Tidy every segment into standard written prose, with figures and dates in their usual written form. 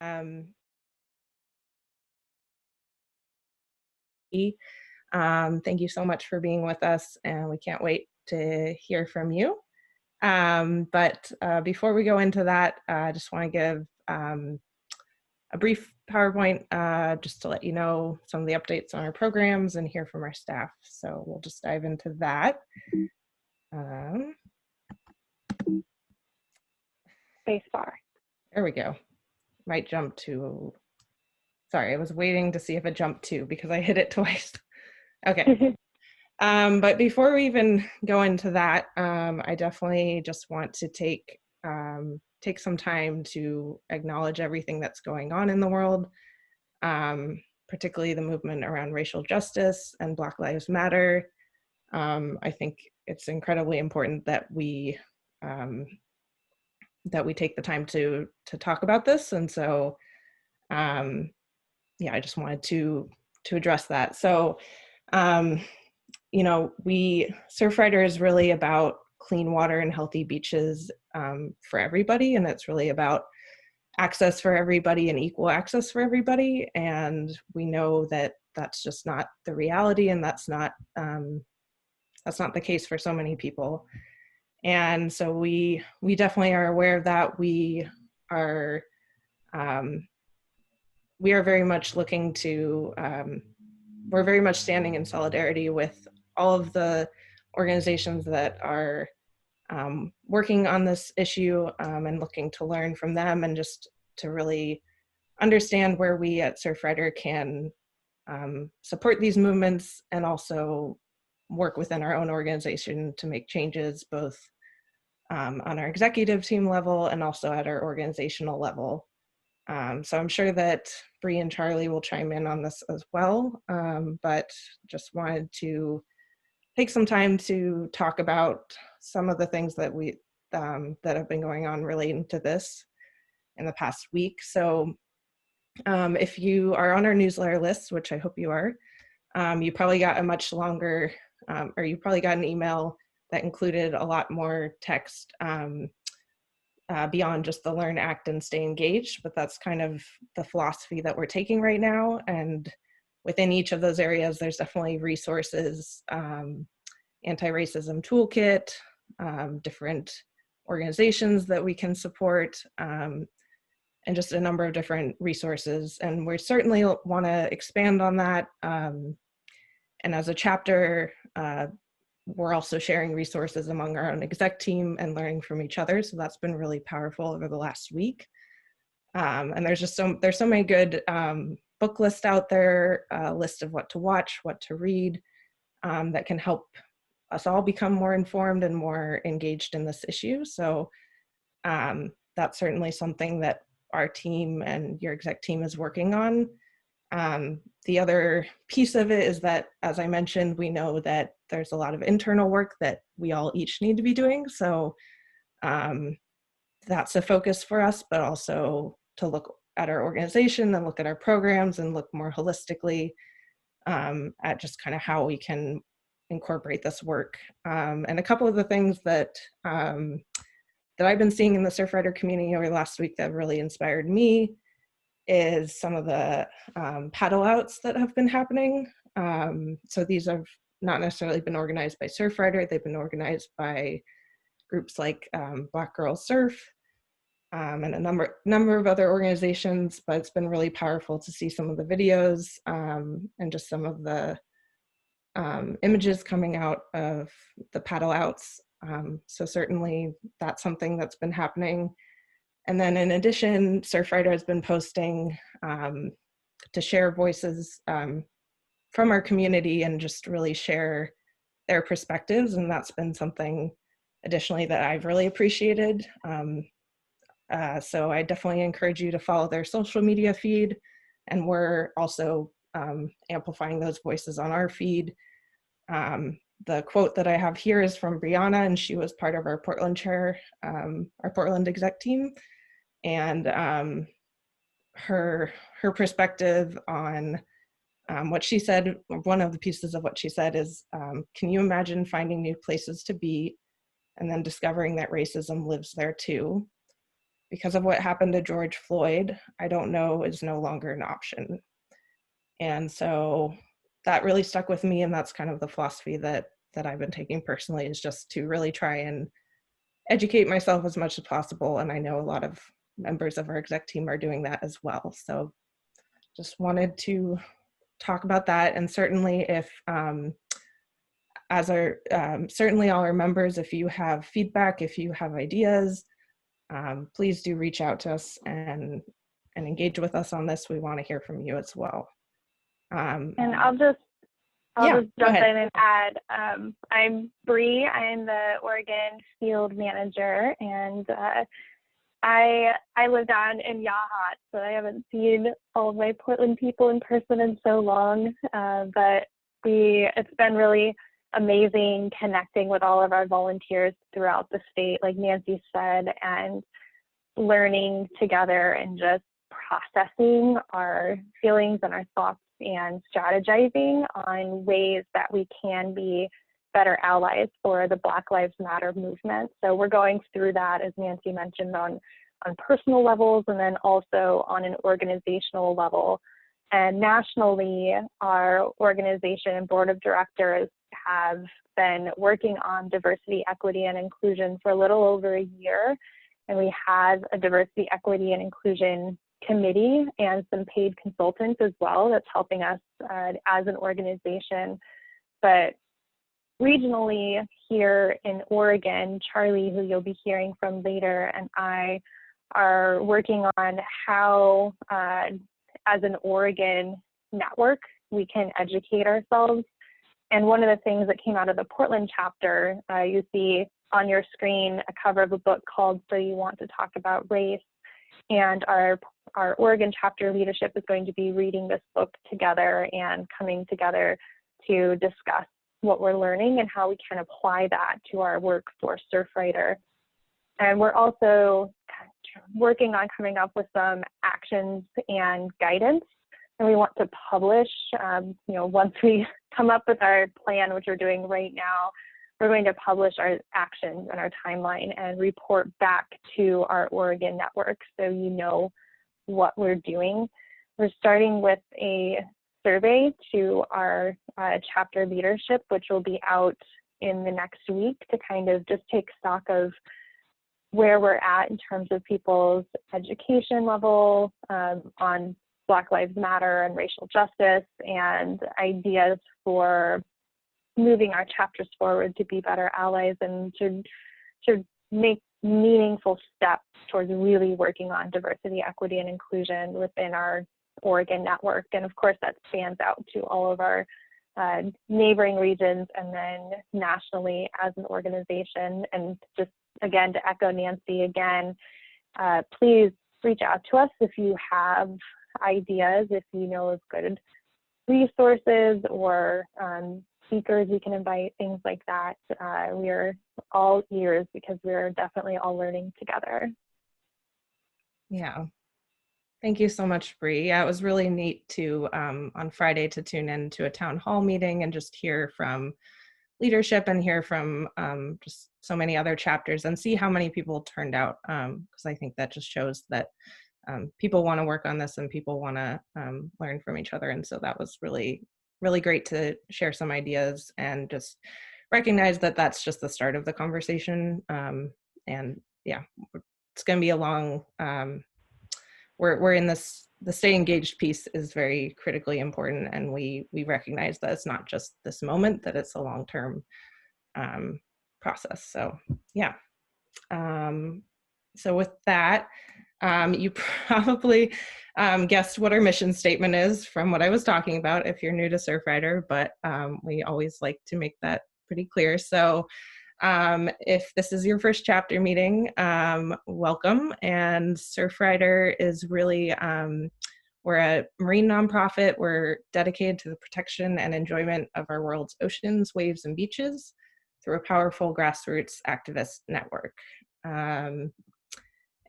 Um, Thank you so much for being with us, and we can't wait to hear from you. But before we go into that, I just want to give a brief PowerPoint just to let you know some of the updates on our programs and hear from our staff. So we'll just dive into that. Um, Spacebar. there we go. Might jump to, sorry, I was waiting to see if it jumped to because I hit it twice. Okay. But before we even go into that, I definitely just want to take some time to acknowledge everything that's going on in the world, particularly the movement around racial justice and Black Lives Matter. I think it's incredibly important that um, we take the time to talk about this, and so yeah, I just wanted to address that. So. Surfrider is really about clean water and healthy beaches for everybody, and it's really about access for everybody and equal access for everybody. And we know that that's just not the reality, and that's not the case for so many people. And so we definitely are aware of that. Are um, we are very much looking to we're very much standing in solidarity with all of the organizations that are working on this issue, and looking to learn from them and just to really understand where we at Surfrider can support these movements and also work within our own organization to make changes both on our executive team level and also at our organizational level. So I'm sure that Bree and Charlie will chime in on this as well, but just wanted to take some time to talk about some of the things that that have been going on relating to this in the past week. So if you are on our newsletter list, which I hope you are, you probably got a much longer, or you probably got an email that included a lot more text beyond just the learn, act, and stay engaged. But that's kind of the philosophy that we're taking right now. And within each of those areas, there's definitely resources, anti-racism toolkit, different organizations that we can support, and just a number of different resources. And we certainly want to expand on that. And as a chapter, we're also sharing resources among our own exec team and learning from each other. So that's been really powerful over the last week. And there's so many good book lists out there, a list of what to watch, what to read, that can help us all become more informed and more engaged in this issue. So that's certainly something that our team and your exec team is working on. The other piece of it is that, as I mentioned, we know that there's a lot of internal work that we all each need to be doing. So that's a focus for us, but also to look at our organization and look at our programs and look more holistically at just kind of how we can incorporate this work. And a couple of the things that I've been seeing in the Surfrider community over the last week that really inspired me is some of the paddle outs that have been happening. So these have not necessarily been organized by Surfrider, they've been organized by groups like Black Girls Surf, and a number of other organizations, but it's been really powerful to see some of the videos and just some of the images coming out of the paddle outs. So certainly that's something that's been happening. And then in addition, Surfrider has been posting to share voices from our community and just really share their perspectives. And that's been something additionally that I've really appreciated. So I definitely encourage you to follow their social media feed. And we're also amplifying those voices on our feed. The quote that I have here is from Brianna, and she was part of our Portland chair, our Portland exec team. And her perspective on what she said, one of the pieces of what she said is, can you imagine finding new places to be and then discovering that racism lives there too? because of what happened to George Floyd, I don't know is no longer an option. And so that really stuck with me, and that's kind of the philosophy that I've been taking personally, is just to really try and educate myself as much as possible. And I know a lot of members of our exec team are doing that as well. So just wanted to talk about that. And certainly if certainly all our members, if you have feedback, if you have ideas, please do reach out to us and engage with us on this. We want to hear from you as well. And I'll just jump in and add. I'm Bree. I'm the Oregon field manager, and I live down in Yahat, so I haven't seen all of my Portland people in person in so long. But it's been really amazing connecting with all of our volunteers throughout the state, like Nancy said, and learning together and just processing our feelings and our thoughts and strategizing on ways that we can be better allies for the Black Lives Matter movement. So we're going through that, as Nancy mentioned, on personal levels and then also on an organizational level. And nationally, our organization and board of directors have been working on diversity, equity, and inclusion for a little over a year. And we have a diversity, equity, and inclusion committee and some paid consultants as well that's helping us as an organization. But regionally here in Oregon, Charlie, who you'll be hearing from later, and I are working on how, as an Oregon network, we can educate ourselves. And one of the things that came out of the Portland chapter, you see on your screen a cover of a book called So You Want to Talk About Race. And our Oregon chapter leadership is going to be reading this book together and coming together to discuss what we're learning and how we can apply that to our work for Surfrider. And we're also working on coming up with some actions and guidance. And we want to publish, once we come up with our plan, which we're doing right now, we're going to publish our actions and our timeline and report back to our Oregon network so you know what we're doing. We're starting with a survey to our chapter leadership, which will be out in the next week to kind of just take stock of where we're at in terms of people's education level on Black Lives Matter and racial justice, and ideas for moving our chapters forward to be better allies and to make meaningful steps towards really working on diversity, equity, and inclusion within our Oregon network. And of course, that spans out to all of our neighboring regions and then nationally as an organization. And just again, to echo Nancy again, please reach out to us if you have ideas, if you know of good resources or speakers we can invite, things like that. We're all ears because we're definitely all learning together. Yeah. Thank you so much, Bree. Yeah, it was really neat to, on Friday, to tune in to a town hall meeting and just hear from leadership and hear from just so many other chapters and see how many people turned out, because I think that just shows that people want to work on this and people want to learn from each other. And so that was really, really great to share some ideas and just recognize that that's just the start of the conversation. And yeah, it's going to be a long, we're in this, the stay engaged piece is very critically important. And we recognize that it's not just this moment, that it's a long-term process. So yeah. So with that, you probably guessed what our mission statement is from what I was talking about if you're new to Surfrider, but we always like to make that pretty clear. So if this is your first chapter meeting, welcome. And Surfrider is really, we're a marine nonprofit. We're dedicated to the protection and enjoyment of our world's oceans, waves, and beaches through a powerful grassroots activist network.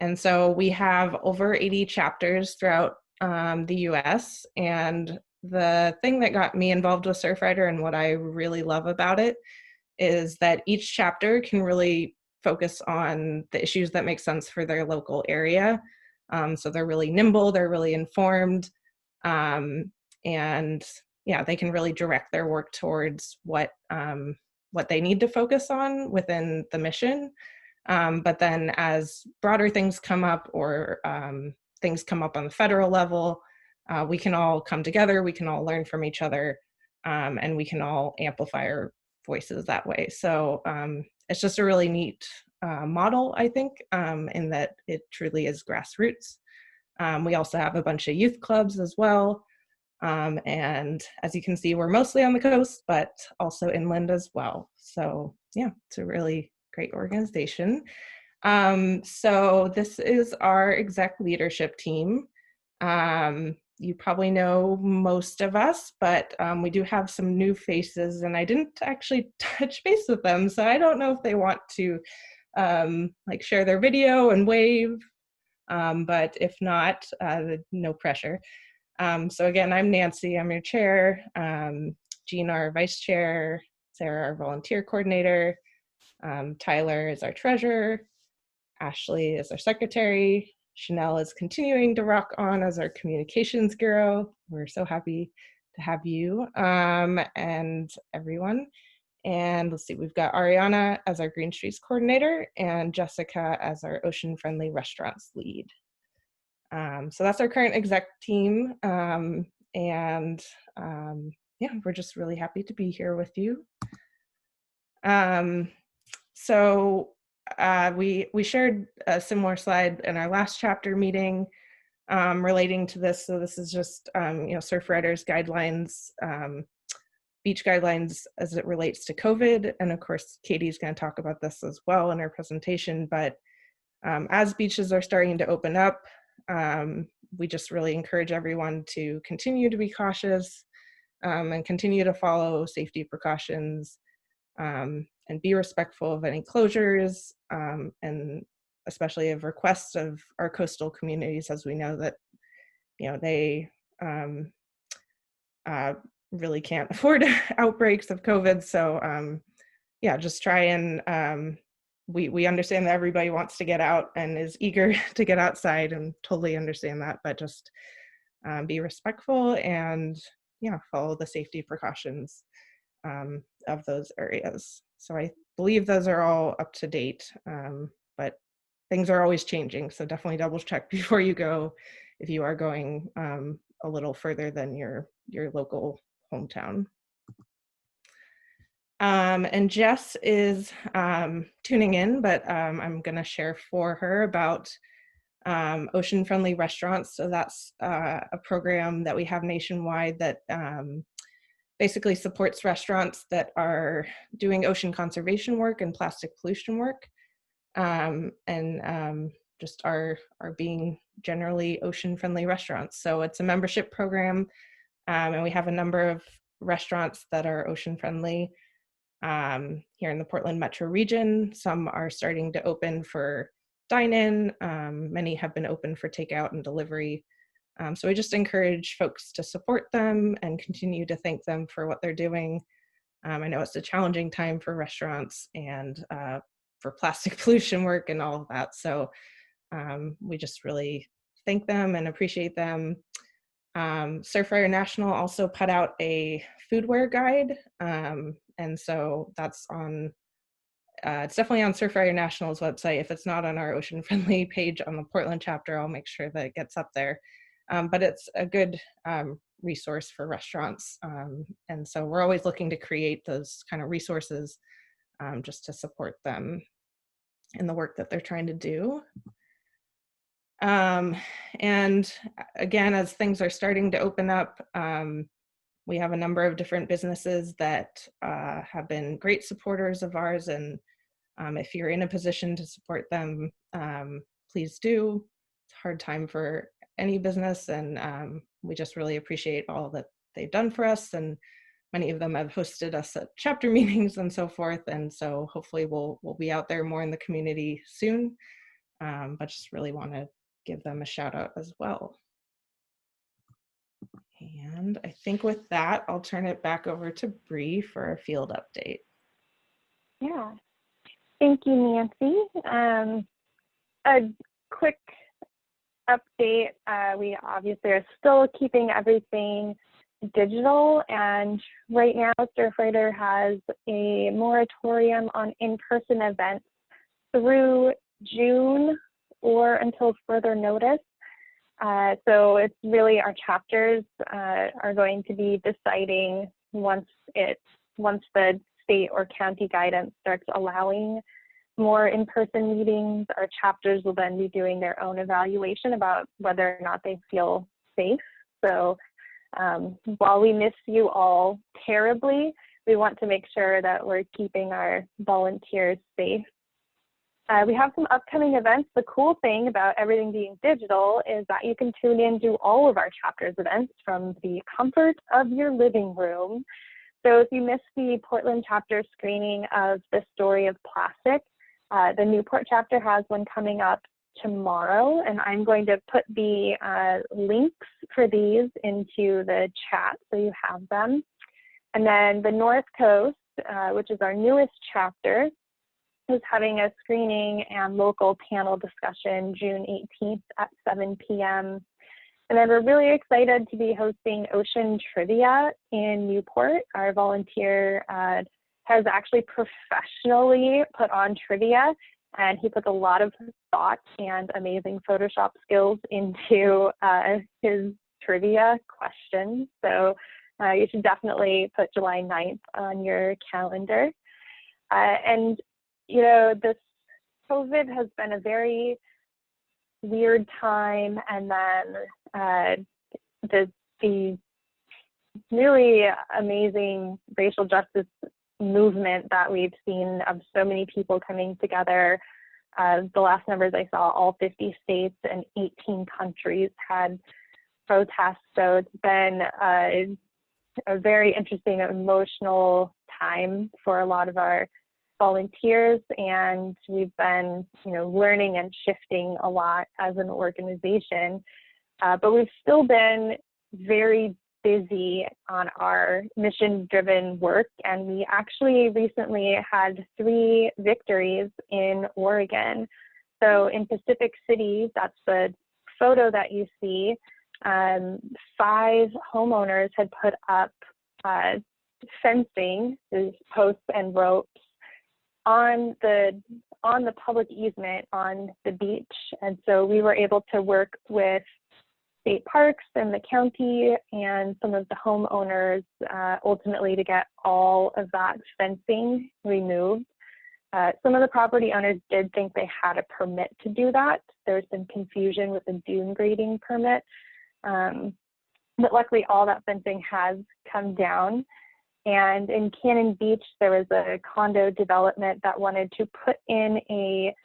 And so we have over 80 chapters throughout the US. And the thing that got me involved with Surfrider and what I really love about it is that each chapter can really focus on the issues that make sense for their local area. So they're really nimble, they're really informed, and yeah, they can really direct their work towards what they need to focus on within the mission. But then as broader things come up, or things come up on the federal level, we can all come together, we can all learn from each other, and we can all amplify our voices that way. So it's just a really neat model, I think, in that it truly is grassroots. We also have a bunch of youth clubs as well. And as you can see, we're mostly on the coast, but also inland as well. So yeah, it's a really great organization. So this is our exec leadership team. You probably know most of us, but we do have some new faces, and I didn't actually touch base with them, so I don't know if they want to like share their video and wave, but if not, no pressure. So again, I'm Nancy, I'm your chair, Jean, our vice chair, Sarah, our volunteer coordinator, Tyler is our treasurer, Ashley is our secretary, Chanel is continuing to rock on as our communications girl. We're so happy to have you and everyone. And let's see, we've got Ariana as our Green Streets coordinator and Jessica as our Ocean Friendly Restaurants lead. So that's our current exec team. And yeah, we're just really happy to be here with you. So we shared a similar slide in our last chapter meeting relating to this. So this is just Surfrider's guidelines, beach guidelines as it relates to COVID. And of course, Katie's going to talk about this as well in her presentation. But as beaches are starting to open up, we just really encourage everyone to continue to be cautious and continue to follow safety precautions, and be respectful of any closures, and especially of requests of our coastal communities, as we know that they really can't afford outbreaks of COVID. So yeah, just try and we understand that everybody wants to get out and is eager to get outside, and totally understand that, but just be respectful and follow the safety precautions of those areas. So I believe those are all up to date, but things are always changing. So definitely double check before you go if you are going a little further than your local hometown. And Jess is tuning in, but I'm going to share for her about Ocean Friendly Restaurants. So that's a program that we have nationwide that basically supports restaurants that are doing ocean conservation work and plastic pollution work, and just are being generally ocean friendly restaurants. So it's a membership program, and we have a number of restaurants that are ocean friendly here in the Portland metro region. Some are starting to open for dine-in. Many have been open for takeout and delivery. So we just encourage folks to support them and continue to thank them for what they're doing. I know it's a challenging time for restaurants and for plastic pollution work and all of that. So we just really thank them and appreciate them. Surfrider National also put out a foodware guide. And so that's on, it's definitely on Surfrider National's website. If it's not on our Ocean Friendly page on the Portland chapter, I'll make sure that it gets up there. But it's a good resource for restaurants. And so we're always looking to create those kind of resources just to support them in the work that they're trying to do. And again, as things are starting to open up, we have a number of different businesses that have been great supporters of ours. And if you're in a position to support them, please do. It's a hard time for any business, and we just really appreciate all that they've done for us. And many of them have hosted us at chapter meetings and so forth. And so hopefully we'll be out there more in the community soon, but just really want to give them a shout out as well. And I think with that, I'll turn it back over to Bree for a field update. Yeah. Thank you, Nancy. A quick update. We obviously are still keeping everything digital, and right now Surfrider has a moratorium on in-person events through June or until further notice. So it's really our chapters are going to be deciding once the state or county guidance starts allowing more in-person meetings. Our chapters will then be doing their own evaluation about whether or not they feel safe. So while we miss you all terribly, we want to make sure that we're keeping our volunteers safe. We have some upcoming events. The cool thing about everything being digital is that you can tune in to all of our chapters events from the comfort of your living room. So if you missed the Portland chapter screening of The Story of Plastic, the Newport chapter has one coming up tomorrow, and I'm going to put the links for these into the chat so you have them. And then the North Coast, which is our newest chapter, is having a screening and local panel discussion June 18th at 7 p.m. And then we're really excited to be hosting Ocean Trivia in Newport. Our volunteer has actually professionally put on trivia, and he puts a lot of thought and amazing Photoshop skills into his trivia questions. So you should definitely put July 9th on your calendar. And you know, this COVID has been a very weird time, and then the really amazing racial justice movement that we've seen of so many people coming together. The last numbers I saw, all 50 states and 18 countries had protests. So it's been a very interesting, emotional time for a lot of our volunteers, and we've been, you know, learning and shifting a lot as an organization. But we've still been very busy on our mission-driven work, and we actually recently had 3 victories in Oregon. So in Pacific City, that's the photo that you see, 5 homeowners had put up fencing, these posts and ropes, on the public easement on the beach. And so we were able to work with state parks and the county and some of the homeowners ultimately to get all of that fencing removed. Some of the property owners did think they had a permit to do that. There was some confusion with the dune grading permit, but luckily all that fencing has come down. And in Cannon Beach, there was a condo development that wanted to put in a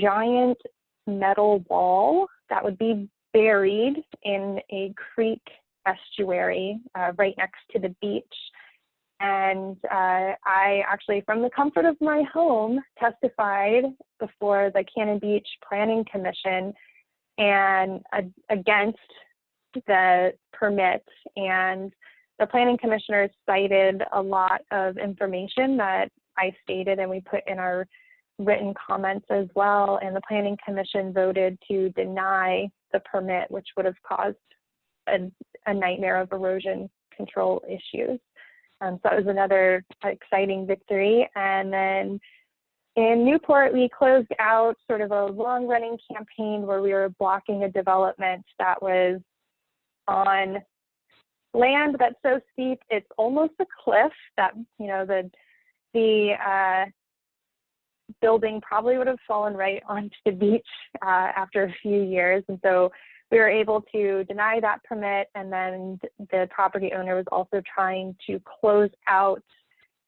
giant metal wall that would be buried in a creek estuary right next to the beach. And I actually, from the comfort of my home, testified before the Cannon Beach Planning Commission and against the permit. And the planning commissioners cited a lot of information that I stated and we put in our written comments as well. And the planning commission voted to deny the permit, which would have caused a nightmare of erosion control issues. So that was another exciting victory. And then in Newport, we closed out sort of a long-running campaign where we were blocking a development that was on land that's so steep it's almost a cliff, that, you know, the building probably would have fallen right onto the beach after a few years. And so we were able to deny that permit, and then the property owner was also trying to close out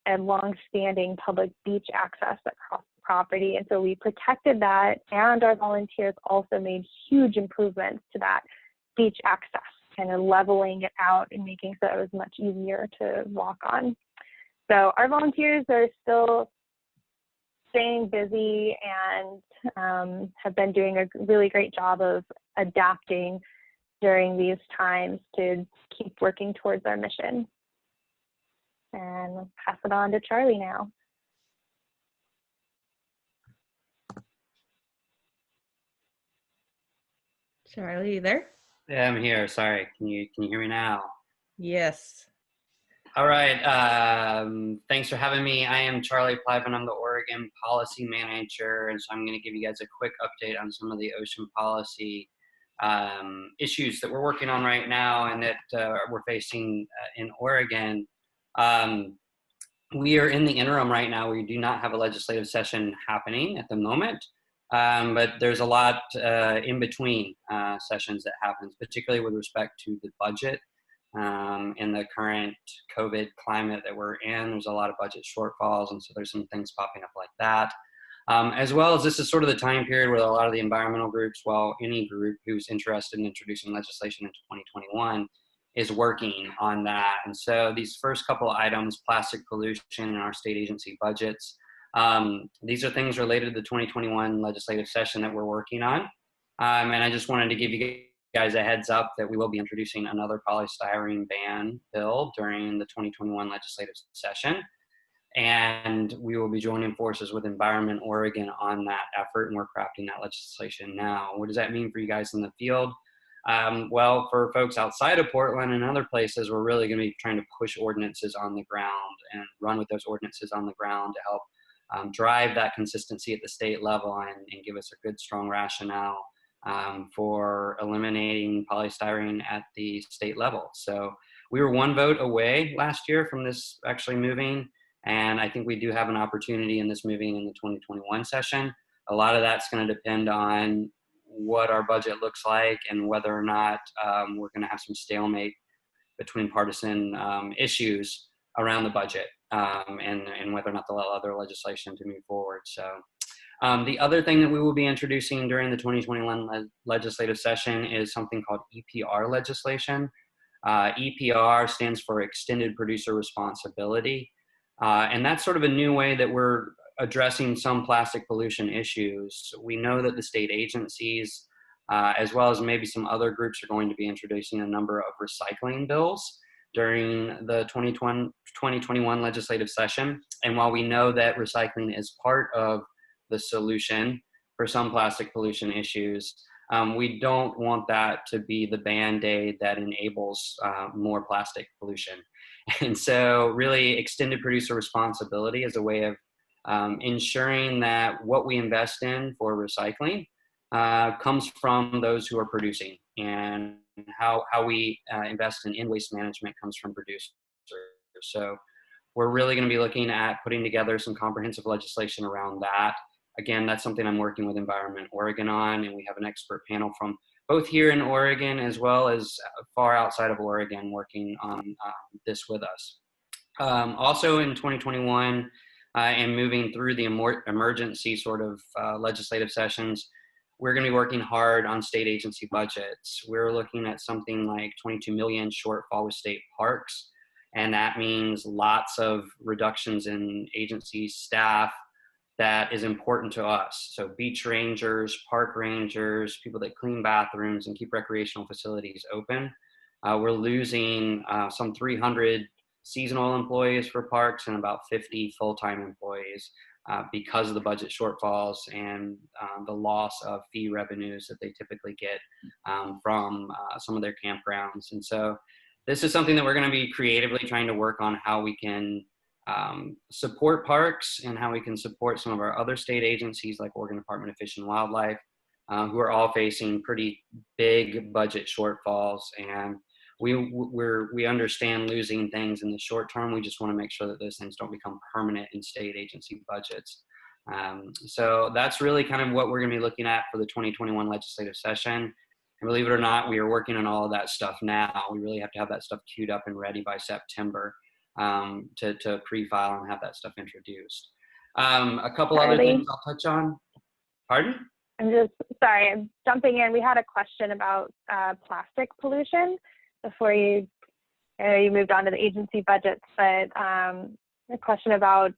a long-standing public beach access across the property. And so we protected that, and our volunteers also made huge improvements to that beach access, kind of leveling it out and making so it was much easier to walk on. So our volunteers are still staying busy and have been doing a really great job of adapting during these times to keep working towards our mission. And I'll pass it on to Charlie now. Charlie, you there? Yeah, I'm here. Sorry. Can you hear me now? Yes. All right. Thanks for having me. I am Charlie Pliven. I'm the Oregon Policy Manager, and so I'm going to give you guys a quick update on some of the ocean policy issues that we're working on right now and that we're facing in Oregon. We are in the interim right now. We do not have a legislative session happening at the moment, but there's a lot in between sessions that happens, particularly with respect to the budget. In the current COVID climate that we're in, there's a lot of budget shortfalls, and so there's some things popping up like that. As well as this is sort of the time period where a lot of the environmental groups, well, any group who's interested in introducing legislation in 2021 is working on that. And so these first couple items, plastic pollution in our state agency budgets, these are things related to the 2021 legislative session that we're working on. And I just wanted to give you guys a heads up that we will be introducing another polystyrene ban bill during the 2021 legislative session. And we will be joining forces with Environment Oregon on that effort, and we're crafting that legislation now. What does that mean for you guys in the field? Well, for folks outside of Portland and other places, we're really going to be trying to push ordinances on the ground and run with those ordinances on the ground to help drive that consistency at the state level and give us a good, strong rationale for eliminating polystyrene at the state level. So we were one vote away last year from this actually moving, and I think we do have an opportunity in this moving in the 2021 session. A lot of that's going to depend on what our budget looks like and whether or not we're going to have some stalemate between partisan issues around the budget and whether or not they'll allow other legislation to move forward. So the other thing that we will be introducing during the 2021 legislative session is something called EPR legislation. EPR stands for Extended Producer Responsibility. And that's sort of a new way that we're addressing some plastic pollution issues. We know that the state agencies, as well as maybe some other groups, are going to be introducing a number of recycling bills during the 2021 legislative session. And while we know that recycling is part of the solution for some plastic pollution issues, we don't want that to be the Band-Aid that enables more plastic pollution. And so really extended producer responsibility is a way of ensuring that what we invest in for recycling comes from those who are producing, and how we invest in waste management comes from producers. So we're really going to be looking at putting together some comprehensive legislation around that. Again, that's something I'm working with Environment Oregon on, and we have an expert panel from both here in Oregon as well as far outside of Oregon working on this with us. Also in 2021 and moving through the emergency sort of legislative sessions, we're going to be working hard on state agency budgets. We're looking at something like 22 million shortfall with state parks, and that means lots of reductions in agency staff that is important to us. So beach rangers, park rangers, people that clean bathrooms and keep recreational facilities open. We're losing some 300 seasonal employees for parks and about 50 full-time employees because of the budget shortfalls and the loss of fee revenues that they typically get from some of their campgrounds. And so this is something that we're going to be creatively trying to work on, how we can support parks and how we can support some of our other state agencies like Oregon Department of Fish and Wildlife, who are all facing pretty big budget shortfalls. And we understand losing things in the short term. We just want to make sure that those things don't become permanent in state agency budgets. So that's really kind of what we're going to be looking at for the 2021 legislative session. And believe it or not, we are working on all of that stuff now. We really have to have that stuff queued up and ready by September to pre-file and have that stuff introduced. A couple other things I'll touch on. Pardon? I'm jumping in. We had a question about plastic pollution before you moved on to the agency budgets, but a question about,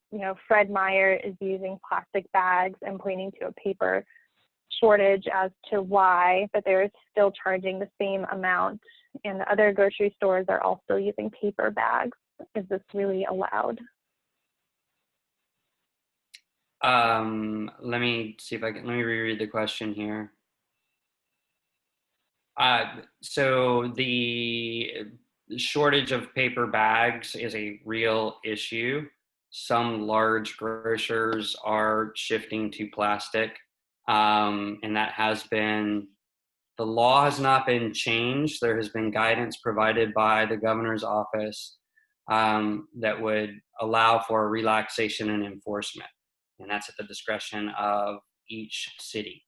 Fred Meyer is using plastic bags and pointing to a paper shortage as to why, but they're still charging the same amount, and the other grocery stores are also using paper bags. Is this really allowed? Let me reread the question here. So the shortage of paper bags is a real issue. Some large grocers are shifting to plastic, and that has been, the law has not been changed. There has been guidance provided by the governor's office that would allow for relaxation and enforcement, and that's at the discretion of each city.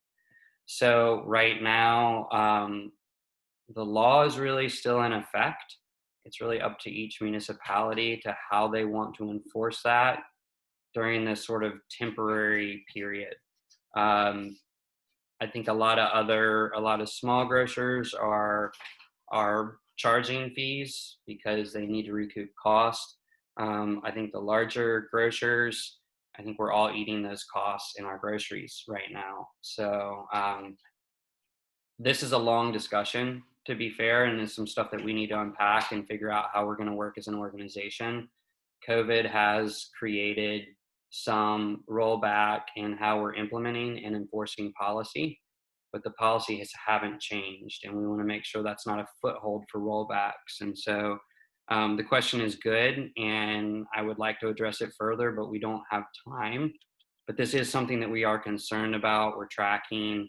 So right now, the law is really still in effect. It's really up to each municipality to how they want to enforce that during this sort of temporary period. Um, I think a lot of small grocers are charging fees because they need to recoup cost. I think the larger grocers, I think we're all eating those costs in our groceries right now. So this is a long discussion, to be fair, and there's some stuff that we need to unpack and figure out how we're going to work as an organization. COVID has created some rollback in how we're implementing and enforcing policy, but the policies haven't changed, and we want to make sure that's not a foothold for rollbacks. And so the question is good, and I would like to address it further, but we don't have time. But this is something that we are concerned about, we're tracking,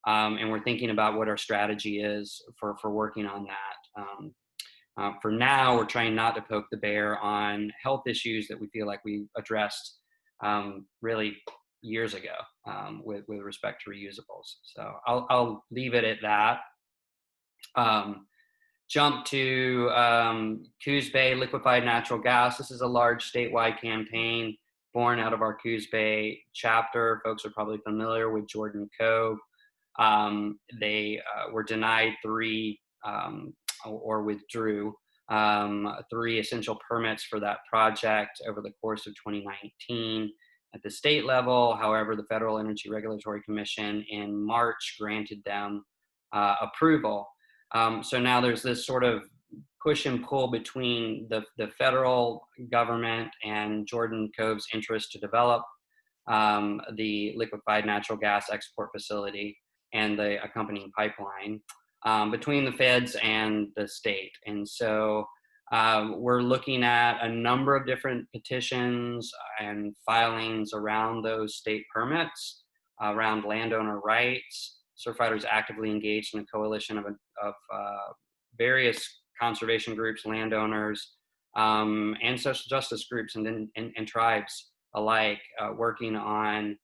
and we're thinking about what our strategy is for working on that. For now, we're trying not to poke the bear on health issues that we feel like we addressed really years ago with respect to reusables. So I'll leave it at that. Jump to Coos Bay liquefied natural gas. This is a large statewide campaign born out of our Coos Bay chapter. Folks are probably familiar with Jordan Cove. They were denied or withdrew 3 essential permits for that project over the course of 2019 at the state level. However, the Federal Energy Regulatory Commission in March granted them approval. So now there's this sort of push and pull between the federal government and Jordan Cove's interest to develop the liquefied natural gas export facility and the accompanying pipeline between the feds and the state. And so we're looking at a number of different petitions and filings around those state permits, around landowner rights. Surfrider is actively engaged in a coalition of various conservation groups, landowners, and social justice groups and tribes alike, working on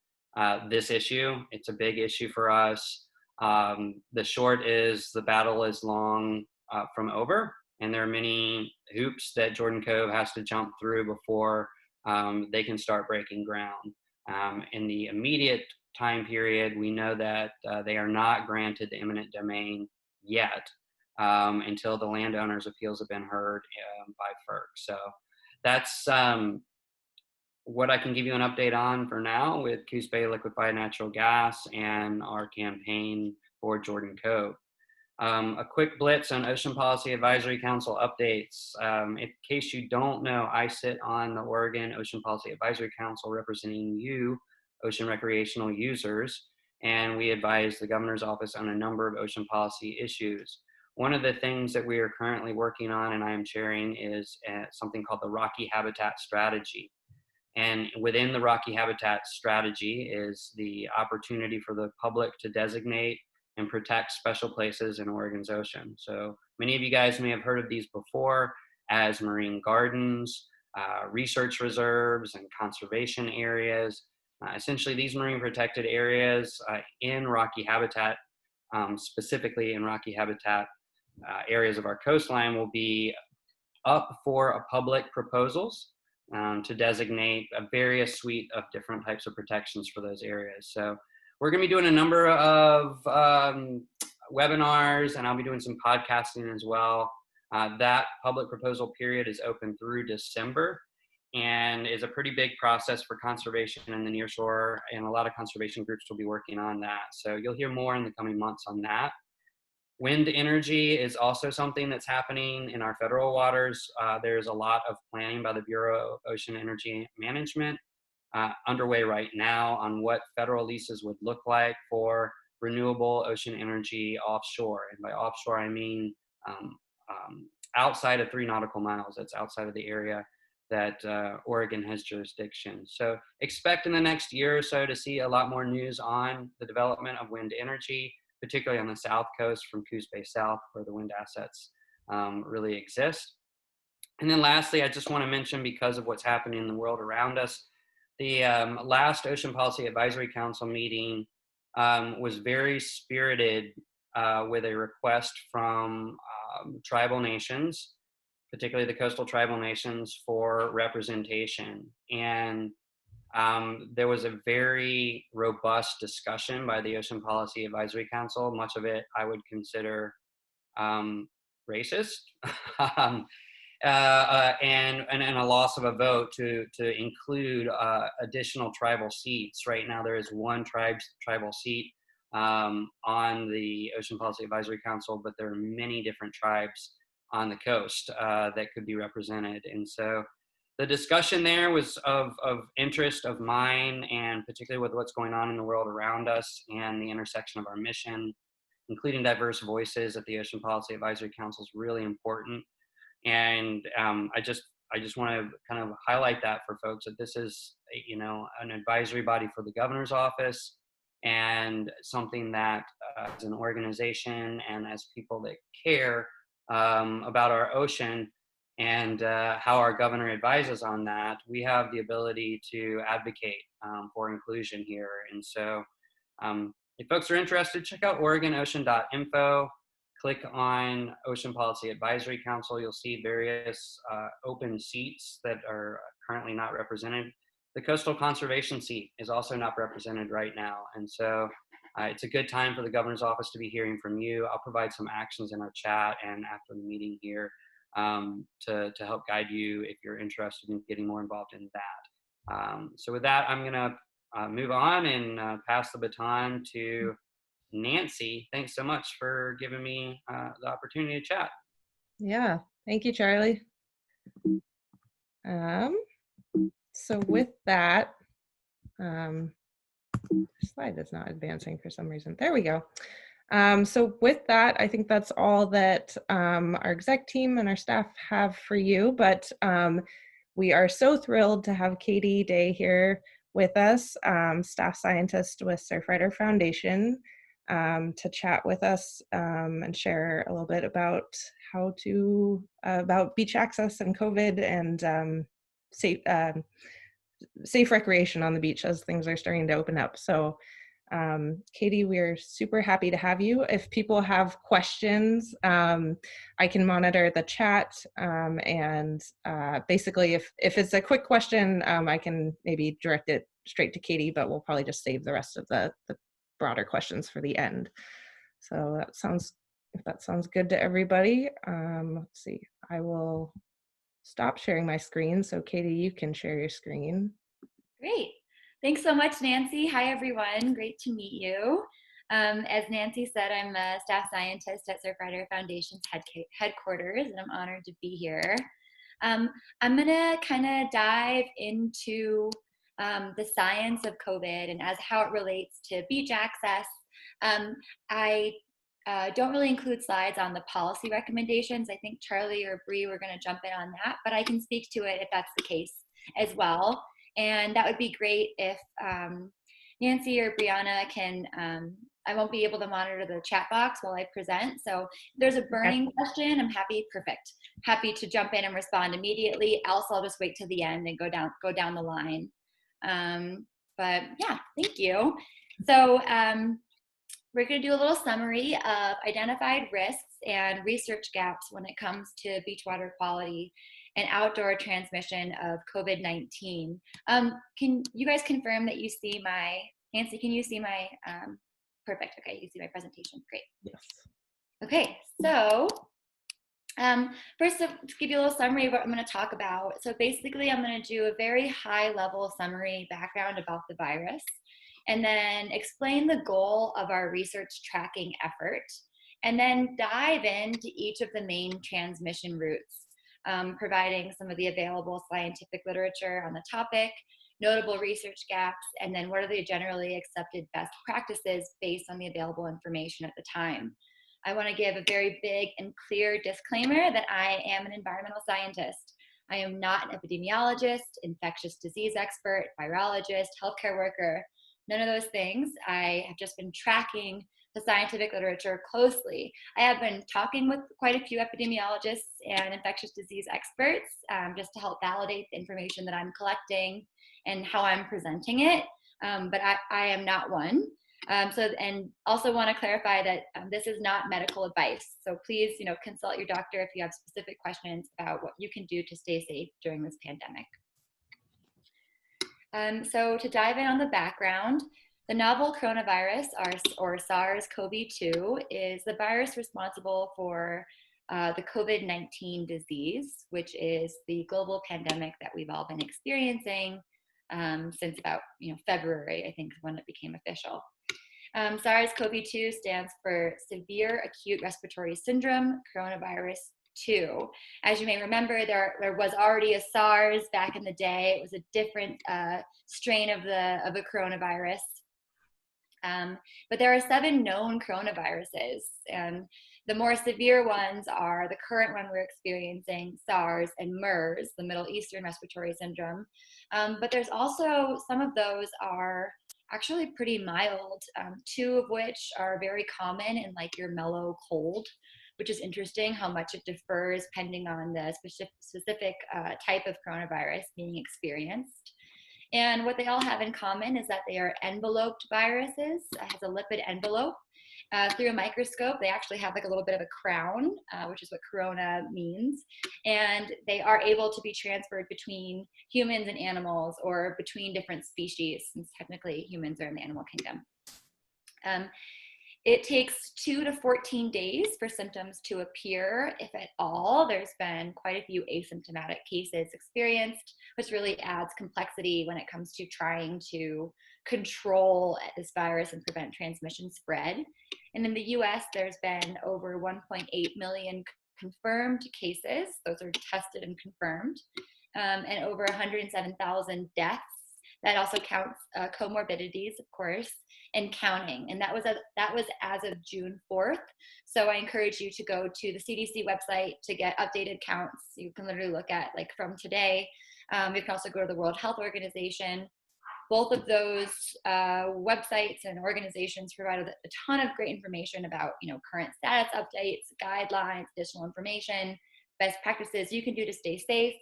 this issue. It's a big issue for us. The short is the battle is long from over, and there are many hoops that Jordan Cove has to jump through before they can start breaking ground. In the immediate time period, we know that they are not granted the eminent domain yet until the landowners' appeals have been heard by FERC. So that's what I can give you an update on for now with Coos Bay liquefied natural gas and our campaign for Jordan Cove. A quick blitz on Ocean Policy Advisory Council updates. In case you don't know, I sit on the Oregon Ocean Policy Advisory Council representing you, ocean recreational users, and we advise the governor's office on a number of ocean policy issues. One of the things that we are currently working on, and I am chairing, is something called the Rocky Habitat Strategy. And within the Rocky Habitat Strategy is the opportunity for the public to designate and protect special places in Oregon's ocean. So many of you guys may have heard of these before as marine gardens, research reserves, and conservation areas. Essentially, these marine protected areas in Rocky Habitat, specifically in Rocky Habitat areas of our coastline, will be up for public proposals to designate a various suite of different types of protections for those areas. So we're going to be doing a number of webinars, and I'll be doing some podcasting as well. That public proposal period is open through December and is a pretty big process for conservation in the nearshore, and a lot of conservation groups will be working on that. So you'll hear more in the coming months on that. Wind energy is also something that's happening in our federal waters. There's a lot of planning by the Bureau of Ocean Energy Management underway right now on what federal leases would look like for renewable ocean energy offshore. And by offshore, I mean outside of 3 nautical miles. That's outside of the area that Oregon has jurisdiction. So expect in the next year or so to see a lot more news on the development of wind energy, particularly on the south coast from Coos Bay South, where the wind assets really exist. And then lastly, I just want to mention, because of what's happening in the world around us, the last Ocean Policy Advisory Council meeting was very spirited with a request from tribal nations, particularly the coastal tribal nations, for representation. And there was a very robust discussion by the Ocean Policy Advisory Council. Much of it I would consider racist. And a loss of a vote to include additional tribal seats. Right now, there is one tribal seat on the Ocean Policy Advisory Council, but there are many different tribes on the coast that could be represented. And so the discussion there was of interest of mine, and particularly with what's going on in the world around us and the intersection of our mission, including diverse voices at the Ocean Policy Advisory Council, is really important. And I just want to kind of highlight that for folks, that this is, an advisory body for the governor's office, and something that as an organization and as people that care about our ocean and how our governor advises on that, we have the ability to advocate for inclusion here. And so if folks are interested, check out OregonOcean.info. Click on Ocean Policy Advisory Council. You'll see various open seats that are currently not represented. The Coastal Conservation seat is also not represented right now. And so it's a good time for the governor's office to be hearing from you. I'll provide some actions in our chat and after the meeting here to help guide you if you're interested in getting more involved in that. So with that, I'm gonna move on and pass the baton to Nancy. Thanks so much for giving me the opportunity to chat. Yeah, thank you, Charlie. So with that, slide is not advancing for some reason. There we go. So with that, I think that's all that our exec team and our staff have for you, but we are so thrilled to have Katie Day here with us, staff scientist with Surfrider Foundation, to chat with us and share a little bit about how to, about beach access and COVID and safe recreation on the beach as things are starting to open up. So Katie, we're super happy to have you. If people have questions, I can monitor the chat, and basically if it's a quick question, I can maybe direct it straight to Katie, but we'll probably just save the rest of the broader questions for the end. So if that sounds good to everybody, let's see, I will stop sharing my screen. So Katie, you can share your screen. Great. Thanks so much, Nancy. Hi, everyone. Great to meet you. As Nancy said, I'm a staff scientist at Surfrider Foundation's headquarters, and I'm honored to be here. I'm going to kind of dive into the science of COVID and as how it relates to beach access. I don't really include slides on the policy recommendations. I think Charlie or Bree were going to jump in on that, but I can speak to it if that's the case as well. And that would be great if Nancy or Brianna can, I won't be able to monitor the chat box while I present. So if there's a burning question, I'm happy to jump in and respond immediately. Else I'll just wait till the end and go down the line. But yeah, thank you. So we're going to do a little summary of identified risks and research gaps when it comes to beach water quality and outdoor transmission of COVID-19. Can you guys confirm that you see my, Nancy, can you see my, perfect, okay, you see my presentation, great. Yes. Okay, so first to give you a little summary of what I'm gonna talk about. So basically I'm gonna do a very high level summary background about the virus, and then explain the goal of our research tracking effort, and then dive into each of the main transmission routes, providing some of the available scientific literature on the topic, notable research gaps, and then what are the generally accepted best practices based on the available information at the time. I want to give a very big and clear disclaimer that I am an environmental scientist. I am not an epidemiologist, infectious disease expert, virologist, healthcare worker, none of those things. I have just been tracking the scientific literature closely. I have been talking with quite a few epidemiologists and infectious disease experts just to help validate the information that I'm collecting and how I'm presenting it, but I am not one. And also want to clarify that this is not medical advice. So please, consult your doctor if you have specific questions about what you can do to stay safe during this pandemic. So to dive in on the background, the novel coronavirus, or SARS-CoV-2, is the virus responsible for the COVID-19 disease, which is the global pandemic that we've all been experiencing since about February, I think, is when it became official. SARS-CoV-2 stands for Severe Acute Respiratory Syndrome Coronavirus 2. As you may remember, there was already a SARS back in the day. It was a different strain of the coronavirus. But there are 7 known coronaviruses, and the more severe ones are the current one we're experiencing, SARS, and MERS, the Middle Eastern Respiratory Syndrome. But there's also, some of those are actually pretty mild, 2 of which are very common in like your mellow cold, which is interesting how much it differs depending on the specific type of coronavirus being experienced. And what they all have in common is that they are enveloped viruses. It has a lipid envelope. Through a microscope, they actually have like a little bit of a crown, which is what corona means. And they are able to be transferred between humans and animals, or between different species, since technically humans are in the animal kingdom. It takes 2 to 14 days for symptoms to appear, if at all. There's been quite a few asymptomatic cases experienced, which really adds complexity when it comes to trying to control this virus and prevent transmission spread. And in the US, there's been over 1.8 million confirmed cases. Those are tested and confirmed, and over 107,000 deaths. That also counts comorbidities, of course, and counting. And that was as of June 4th. So I encourage you to go to the CDC website to get updated counts. You can literally look at like from today. You can also go to the World Health Organization. Both of those websites and organizations provide a ton of great information about current status updates, guidelines, additional information, best practices you can do to stay safe.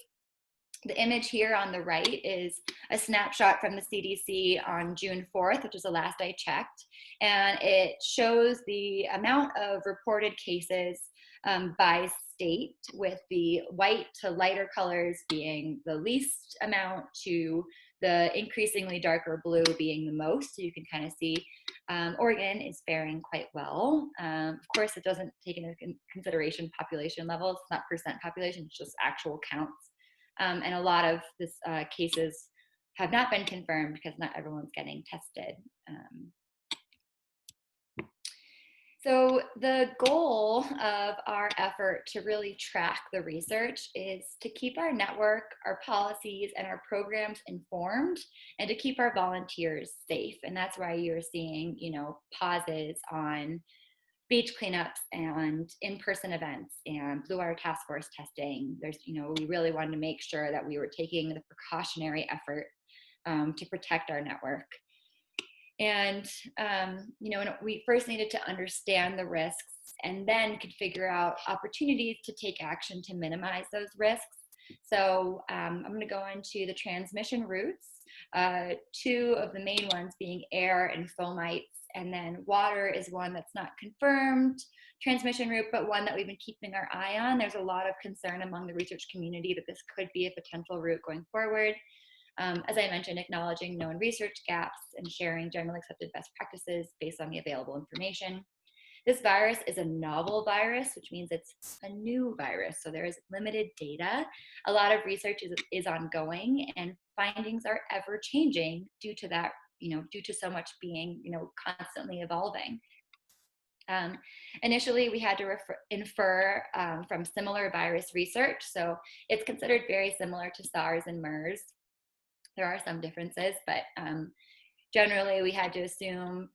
The image here on the right is a snapshot from the CDC on June 4th, which is the last I checked. And it shows the amount of reported cases by state, with the white to lighter colors being the least amount to the increasingly darker blue being the most. So you can kind of see Oregon is faring quite well. Of course, it doesn't take into consideration population levels. It's not percent population, it's just actual counts. And a lot of this cases have not been confirmed because not everyone's getting tested. So the goal of our effort to really track the research is to keep our network, our policies, and our programs informed, and to keep our volunteers safe. And that's why you're seeing, pauses on beach cleanups and in-person events and Blue Water Task Force testing. We really wanted to make sure that we were taking the precautionary effort to protect our network. And, we first needed to understand the risks and then could figure out opportunities to take action to minimize those risks. So I'm going to go into the transmission routes, 2 of the main ones being air and fomites. And then water is one that's not confirmed transmission route, but one that we've been keeping our eye on. There's a lot of concern among the research community that this could be a potential route going forward. As I mentioned, acknowledging known research gaps and sharing generally accepted best practices based on the available information. This virus is a novel virus, which means it's a new virus. So there is limited data. A lot of research is ongoing, and findings are ever changing due to that, due to so much being, constantly evolving. Initially, we had to infer from similar virus research. So it's considered very similar to SARS and MERS. There are some differences, but generally we had to assume,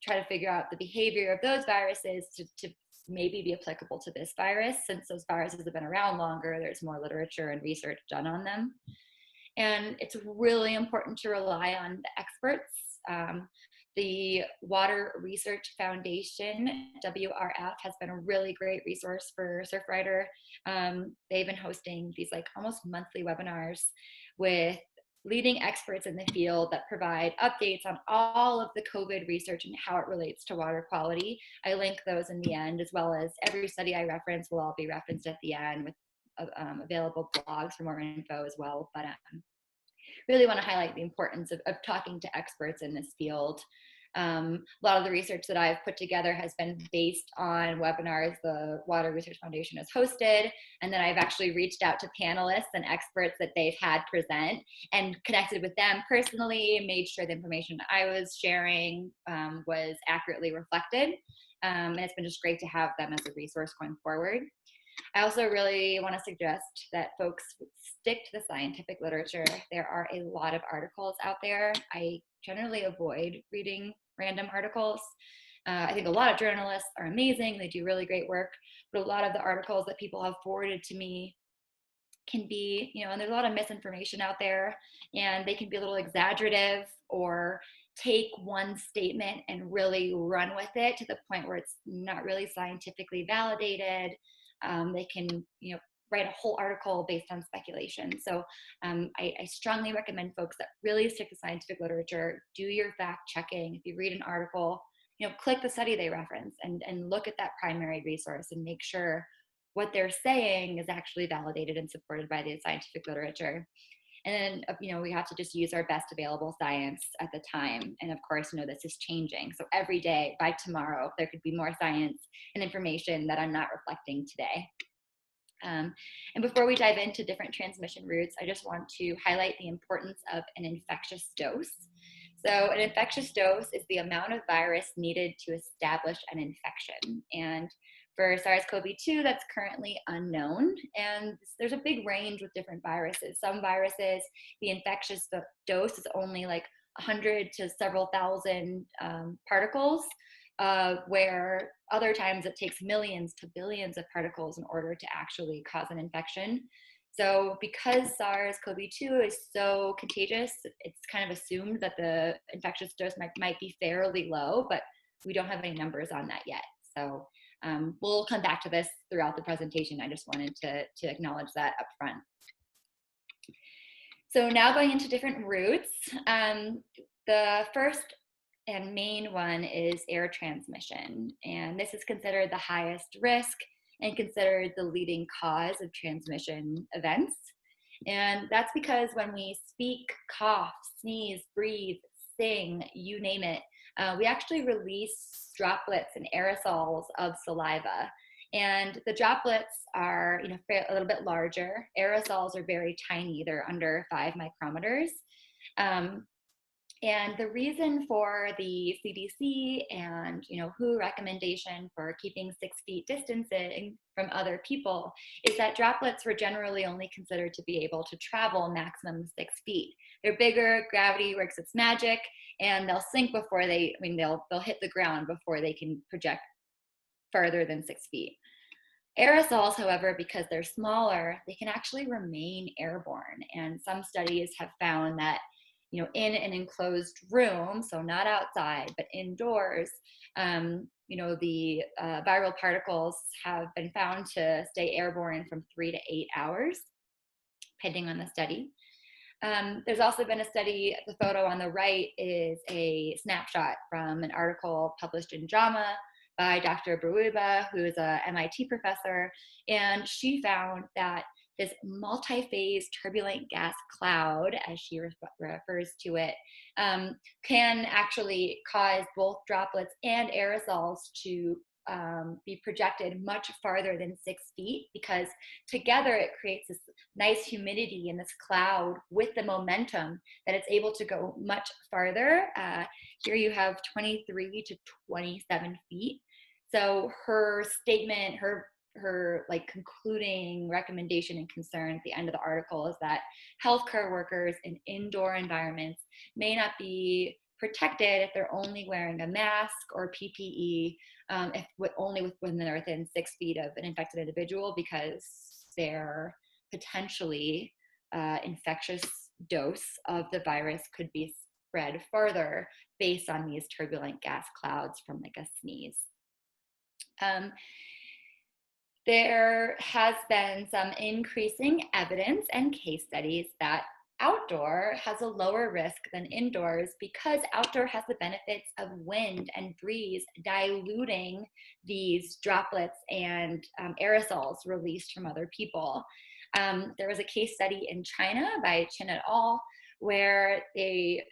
try to figure out the behavior of those viruses to maybe be applicable to this virus. Since those viruses have been around longer, there's more literature and research done on them. And it's really important to rely on the experts. The Water Research Foundation, WRF, has been a really great resource for Surfrider. They've been hosting these like almost monthly webinars with leading experts in the field that provide updates on all of the COVID research and how it relates to water quality. I link those in the end, as well as every study I reference will all be referenced at the end with available blogs for more info as well. But really want to highlight the importance of talking to experts in this field. A lot of the research that I've put together has been based on webinars the Water Research Foundation has hosted, and then I've actually reached out to panelists and experts that they've had present and connected with them personally, made sure the information I was sharing was accurately reflected. And it's been just great to have them as a resource going forward. I also really want to suggest that folks stick to the scientific literature. There are a lot of articles out there. I generally avoid reading random articles. I think a lot of journalists are amazing. They do really great work, but a lot of the articles that people have forwarded to me can be, and there's a lot of misinformation out there, and they can be a little exaggerative or take one statement and really run with it to the point where it's not really scientifically validated. They can, write a whole article based on speculation. So I strongly recommend folks that really stick to scientific literature, do your fact checking. If you read an article, click the study they reference and look at that primary resource and make sure what they're saying is actually validated and supported by the scientific literature. And then, we have to just use our best available science at the time. And of course, this is changing. So every day, by tomorrow, there could be more science and information that I'm not reflecting today. And before we dive into different transmission routes, I just want to highlight the importance of an infectious dose. So an infectious dose is the amount of virus needed to establish an infection. And for SARS-CoV-2, that's currently unknown. And there's a big range with different viruses. Some viruses, the infectious dose is only like 100 to several thousand particles, where other times it takes millions to billions of particles in order to actually cause an infection. So because SARS-CoV-2 is so contagious, it's kind of assumed that the infectious dose might be fairly low, but we don't have any numbers on that yet. So we'll come back to this throughout the presentation. I just wanted to acknowledge that up front. So now going into different routes, the first and main one is air transmission. And this is considered the highest risk and considered the leading cause of transmission events. And that's because when we speak, cough, sneeze, breathe, sing, you name it, we actually release droplets and aerosols of saliva. And the droplets are, a little bit larger. Aerosols are very tiny. They're under 5 micrometers. And the reason for the CDC and WHO recommendation for keeping 6 feet distancing from other people is that droplets were generally only considered to be able to travel maximum 6 feet. They're bigger, gravity works its magic, and they'll sink before they'll hit the ground before they can project further than 6 feet. Aerosols, however, because they're smaller, they can actually remain airborne. And some studies have found that in an enclosed room, so not outside, but indoors, the viral particles have been found to stay airborne from 3 to 8 hours, depending on the study. There's also been a study, the photo on the right is a snapshot from an article published in JAMA by Dr. Bruiba, who is a MIT professor, and she found that this multi-phase turbulent gas cloud, as she refers to it, can actually cause both droplets and aerosols to be projected much farther than 6 feet, because together it creates this nice humidity in this cloud with the momentum that it's able to go much farther. Here you have 23 to 27 feet. So her statement, her her like concluding recommendation and concern at the end of the article is that healthcare workers in indoor environments may not be protected if they're only wearing a mask or PPE, only when they're within 6 feet of an infected individual, because their potentially infectious dose of the virus could be spread further based on these turbulent gas clouds from like a sneeze. There has been some increasing evidence and case studies that outdoor has a lower risk than indoors because outdoor has the benefits of wind and breeze diluting these droplets and aerosols released from other people. There was a case study in China by Chin et al. Where they,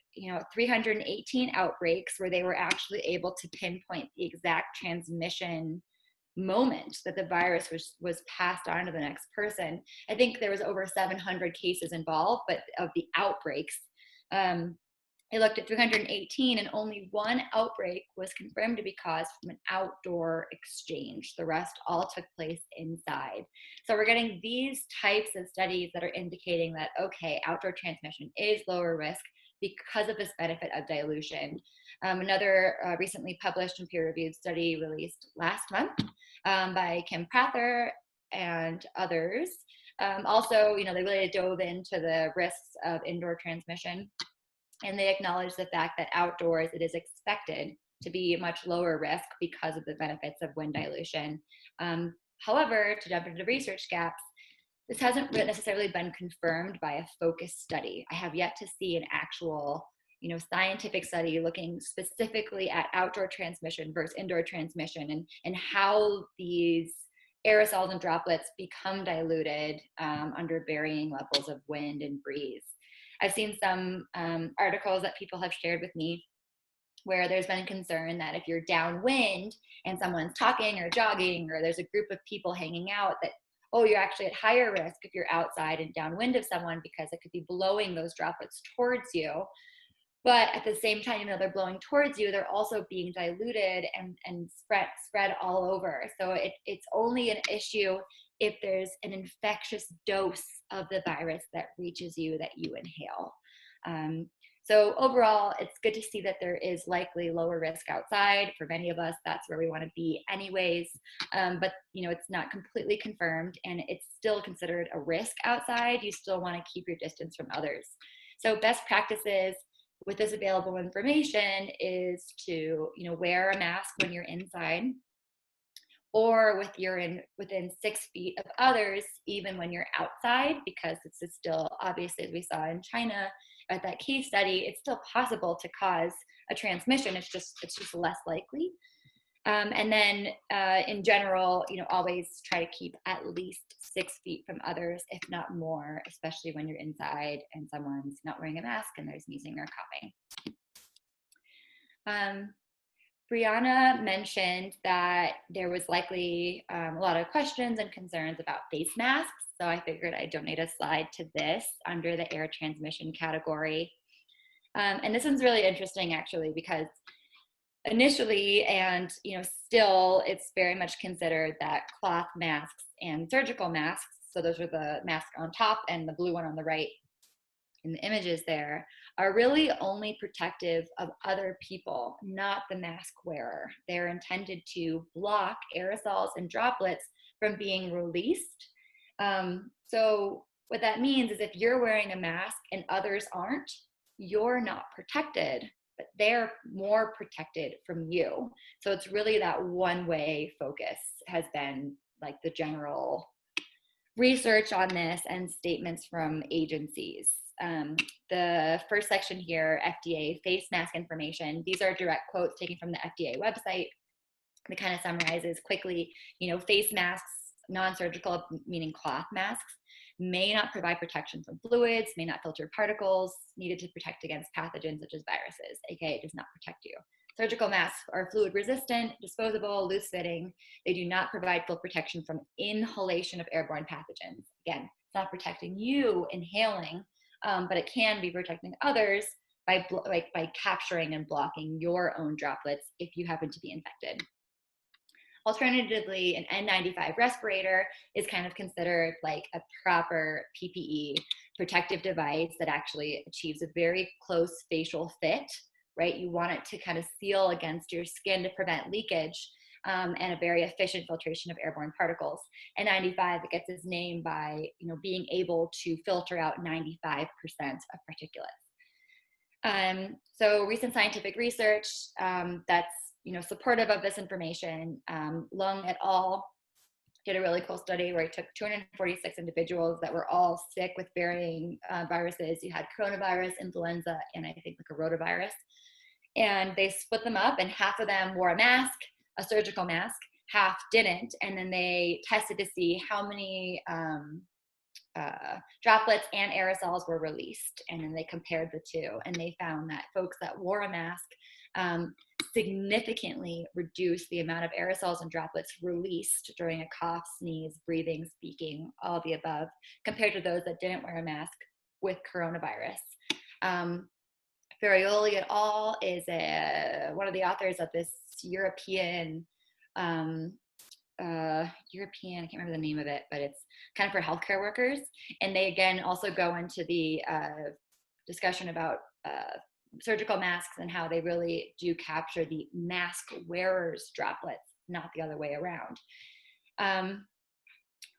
318 outbreaks where they were actually able to pinpoint the exact transmission moment that the virus was passed on to the next person. I think there was over 700 cases involved, but of the outbreaks, they looked at 318 and only one outbreak was confirmed to be caused from an outdoor exchange. The rest all took place inside. So we're getting these types of studies that are indicating that, okay, outdoor transmission is lower risk because of this benefit of dilution. Another recently published and peer-reviewed study released last month by Kim Prather and others. Also, they really dove into the risks of indoor transmission, and they acknowledge the fact that outdoors it is expected to be much lower risk because of the benefits of wind dilution. However, to jump into research gaps, this hasn't necessarily been confirmed by a focused study. I have yet to see an actual, scientific study looking specifically at outdoor transmission versus indoor transmission and how these aerosols and droplets become diluted under varying levels of wind and breeze. I've seen some articles that people have shared with me where there's been concern that if you're downwind and someone's talking or jogging, or there's a group of people hanging out, that, oh, you're actually at higher risk if you're outside and downwind of someone because it could be blowing those droplets towards you. But at the same time, they're blowing towards you, they're also being diluted and spread all over. So it's only an issue if there's an infectious dose of the virus that reaches you that you inhale. So overall, it's good to see that there is likely lower risk outside. For many of us, that's where we want to be anyways. But it's not completely confirmed, and it's still considered a risk outside. You still want to keep your distance from others. So best practices with this available information is to wear a mask when you're inside, or within 6 feet of others, even when you're outside, because this is still, obviously, as we saw in China at that case study, it's still possible to cause a transmission. It's just less likely. And then in general, always try to keep at least 6 feet from others, if not more, especially when you're inside and someone's not wearing a mask and they're sneezing or coughing. Brianna mentioned that there was likely a lot of questions and concerns about face masks. So I figured I'd donate a slide to this under the air transmission category. And this one's really interesting, actually, because initially, and still, it's very much considered that cloth masks and surgical masks, so those are the mask on top and the blue one on the right in the images there, are really only protective of other people, not the mask wearer. They're intended to block aerosols and droplets from being released. So what that means is if you're wearing a mask and others aren't, you're not protected, but they're more protected from you. So it's really that one-way focus has been like the general research on this and statements from agencies. The first section here, FDA face mask information, these are direct quotes taken from the FDA website. It kind of summarizes quickly, face masks, non-surgical, meaning cloth masks, may not provide protection from fluids, may not filter particles needed to protect against pathogens such as viruses, aka it does not protect you. Surgical masks are fluid resistant, disposable, loose fitting. They do not provide full protection from inhalation of airborne pathogens. Again, it's not protecting you inhaling, but it can be protecting others by capturing and blocking your own droplets if you happen to be infected. Alternatively, an N95 respirator is kind of considered like a proper PPE protective device that actually achieves a very close facial fit, right? You want it to kind of seal against your skin to prevent leakage, and a very efficient filtration of airborne particles. N95, it gets its name by, being able to filter out 95% of particulates. So recent scientific research that's supportive of this information. Lung et al. Did a really cool study where it took 246 individuals that were all sick with varying viruses. You had coronavirus, influenza, and I think like a rotavirus. And they split them up, and half of them wore a mask, a surgical mask, half didn't. And then they tested to see how many droplets and aerosols were released. And then they compared the two, and they found that folks that wore a mask significantly reduced the amount of aerosols and droplets released during a cough, sneeze, breathing, speaking, all the above, compared to those that didn't wear a mask with coronavirus. Ferrioli et al. Is one of the authors of this European, I can't remember the name of it, but it's kind of for healthcare workers. And they, again, also go into the discussion about surgical masks and how they really do capture the mask wearer's droplets, not the other way around.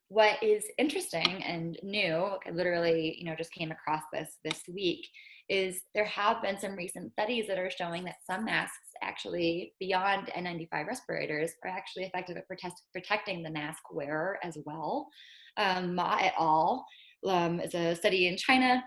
What is interesting and new, I literally, just came across this week, is there have been some recent studies that are showing that some masks actually, beyond N95 respirators, are actually effective at protecting the mask wearer as well. Ma et al. Is a study in China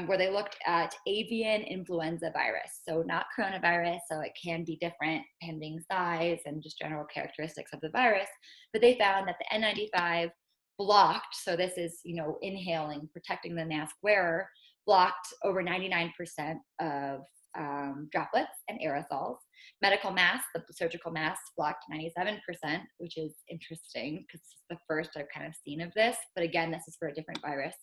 where they looked at avian influenza virus. So not coronavirus, so it can be different pending size and just general characteristics of the virus. But they found that the N95 blocked, so this is, inhaling, protecting the mask wearer, blocked over 99% of droplets and aerosols. Medical masks, the surgical masks, blocked 97%, which is interesting because it's the first I've kind of seen of this. But again, this is for a different virus.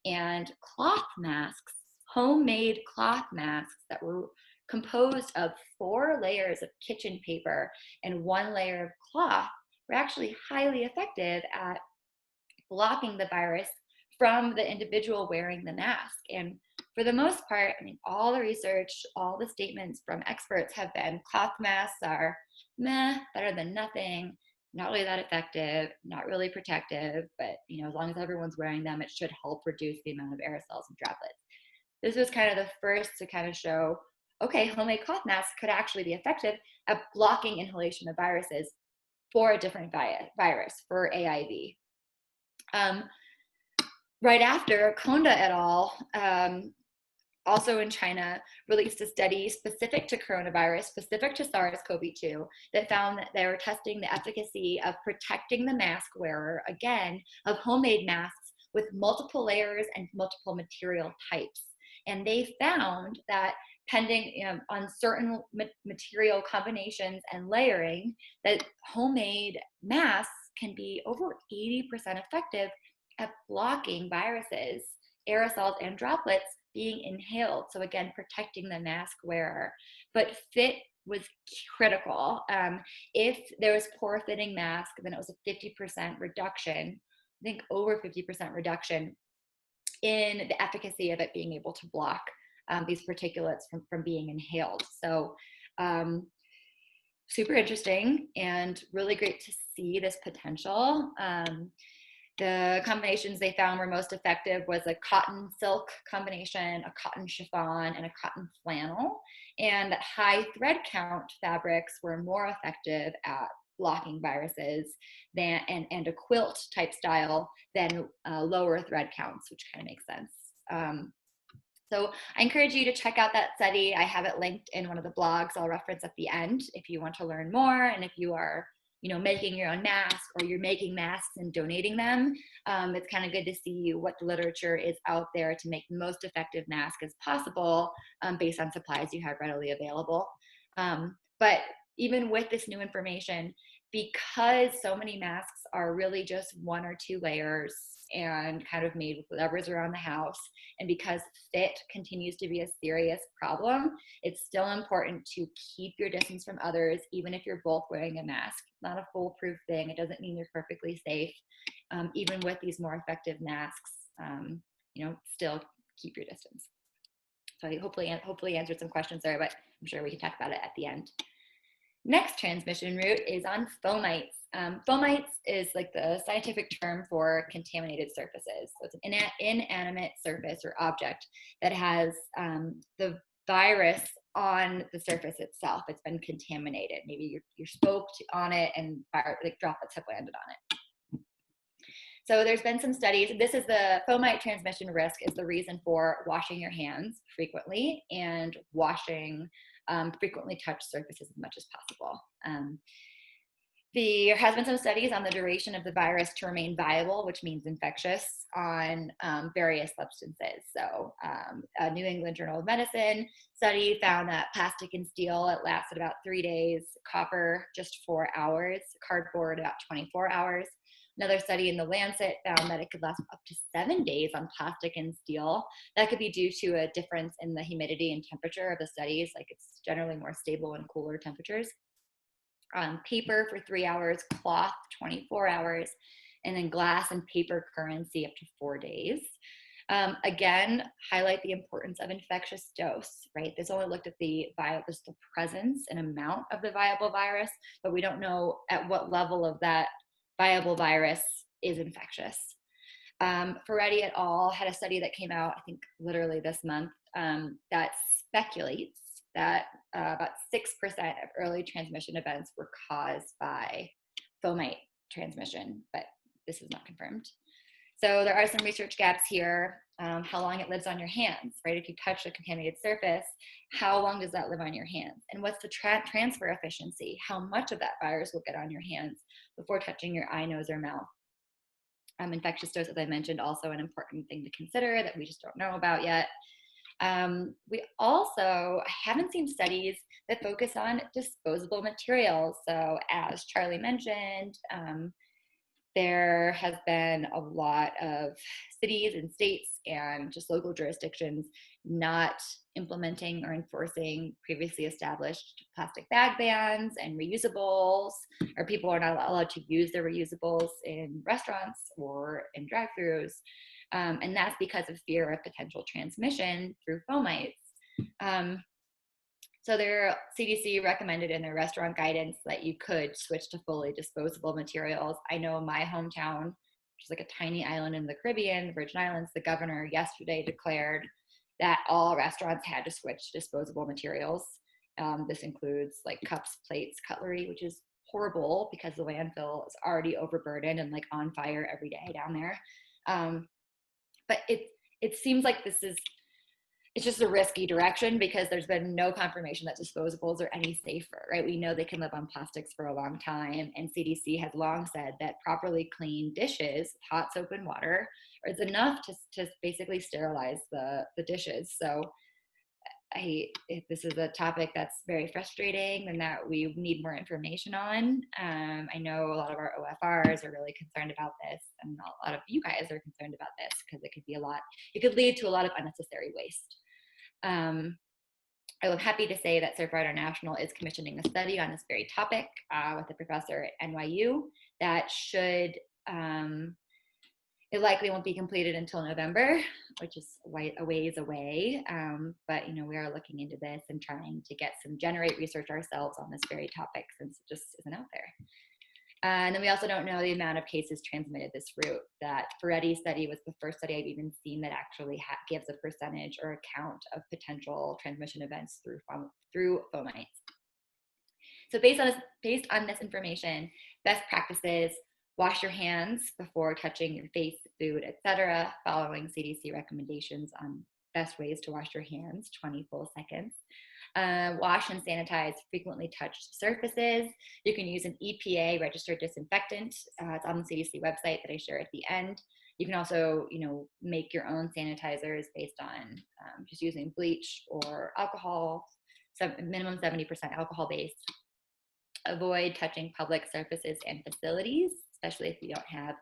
And cloth masks, homemade cloth masks that were composed of 4 layers of kitchen paper and 1 layer of cloth, were actually highly effective at blocking the virus from the individual wearing the mask. And for the most part, all the research, all the statements from experts have been cloth masks are meh, better than nothing, not really that effective, not really protective, but as long as everyone's wearing them, it should help reduce the amount of aerosols and droplets. This was kind of the first to kind of show, okay, homemade cloth masks could actually be effective at blocking inhalation of viruses for a different virus, for AIV. Right after, Konda et al., also in China, released a study specific to coronavirus, specific to SARS-CoV-2, that found that they were testing the efficacy of protecting the mask wearer, again, of homemade masks with multiple layers and multiple material types. And they found that pending on certain material combinations and layering, that homemade masks can be over 80% effective at blocking viruses, aerosols, and droplets being inhaled. So again, protecting the mask wearer. But fit was critical. If there was poor fitting mask, then it was a 50% reduction, I think over 50% reduction in the efficacy of it being able to block these particulates from being inhaled. So super interesting and really great to see this potential. The combinations they found were most effective was a cotton silk combination, a cotton chiffon, and a cotton flannel. And that high thread count fabrics were more effective at blocking viruses and a quilt type style than lower thread counts, which kind of makes sense. So I encourage you to check out that study. I have it linked in one of the blogs I'll reference at the end if you want to learn more, and if you are making your own mask, or you're making masks and donating them. It's kind of good to see what the literature is out there to make the most effective mask as possible based on supplies you have readily available. But even with this new information, because so many masks are really just 1 or 2 layers and kind of made with whatever's around the house, and because fit continues to be a serious problem, it's still important to keep your distance from others, even if you're both wearing a mask. It's not a foolproof thing. It doesn't mean you're perfectly safe. Even with these more effective masks, still keep your distance. So I hopefully answered some questions there, but I'm sure we can talk about it at the end. Next transmission route is on fomites. Fomites is like the scientific term for contaminated surfaces. So it's an inanimate surface or object that has the virus on the surface itself. It's been contaminated. Maybe you spoke on it and droplets have landed on it. So there's been some studies. This is the fomite transmission risk is the reason for washing your hands frequently and washing frequently touched surfaces as much as possible. There has been some studies on the duration of the virus to remain viable, which means infectious, on various substances. So a New England Journal of Medicine study found that plastic and steel, it lasted about 3 days, copper just 4 hours, cardboard about 24 hours. Another study in The Lancet found that it could last up to 7 days on plastic and steel. That could be due to a difference in the humidity and temperature of the studies, like it's generally more stable in cooler temperatures. Paper for 3 hours, cloth 24 hours, and then glass and paper currency up to 4 days. Again, highlight the importance of infectious dose, right? This only looked at the presence and amount of the viable virus, but we don't know at what level of that viable virus is infectious. Ferretti et al. Had a study that came out, I think literally this month, that speculates that about 6% of early transmission events were caused by fomite transmission, but this is not confirmed. So there are some research gaps here. How long it lives on your hands, right? If you touch a contaminated surface, how long does that live on your hands? And what's the transfer efficiency? How much of that virus will get on your hands before touching your eye, nose, or mouth? Infectious dose, as I mentioned, also an important thing to consider that we just don't know about yet. We also haven't seen studies that focus on disposable materials. So as Charlie mentioned, there has been a lot of cities and states and just local jurisdictions not implementing or enforcing previously established plastic bag bans and reusables, or people are not allowed to use their reusables in restaurants or in drive-thrus. And that's because of fear of potential transmission through fomites. So their CDC recommended in their restaurant guidance that you could switch to fully disposable materials. I know my hometown, which is like a tiny island in the Caribbean, the Virgin Islands, the governor yesterday declared that all restaurants had to switch to disposable materials. This includes like cups, plates, cutlery, which is horrible because the landfill is already overburdened and like on fire every day down there. But it seems like it's just a risky direction because there's been no confirmation that disposables are any safer, right? We know they can live on plastics for a long time, and CDC has long said that properly cleaned dishes, hot soap and water, is enough to basically sterilize the dishes. So this is a topic that's very frustrating and that we need more information on. I know a lot of our OFRs are really concerned about this, and a lot of you guys are concerned about this because it could lead to a lot of unnecessary waste. I'm happy to say that Surfrider National is commissioning a study on this very topic with a professor at NYU that should, it likely won't be completed until November, which is a ways away. But we are looking into this and trying to generate research ourselves on this very topic since it just isn't out there. And then we also don't know the amount of cases transmitted this route. That Ferretti study was the first study I've even seen that actually gives a percentage or a count of potential transmission events through fomites. So based on this information, best practices: wash your hands before touching your face, food, etc., following CDC recommendations on best ways to wash your hands, 20 full seconds. Wash and sanitize frequently touched surfaces. You can use an EPA registered disinfectant. It's on the CDC website that I share at the end. You can also, make your own sanitizers based on just using bleach or alcohol, minimum 70% alcohol based. avoid touching public surfaces and facilities, especially if you don't have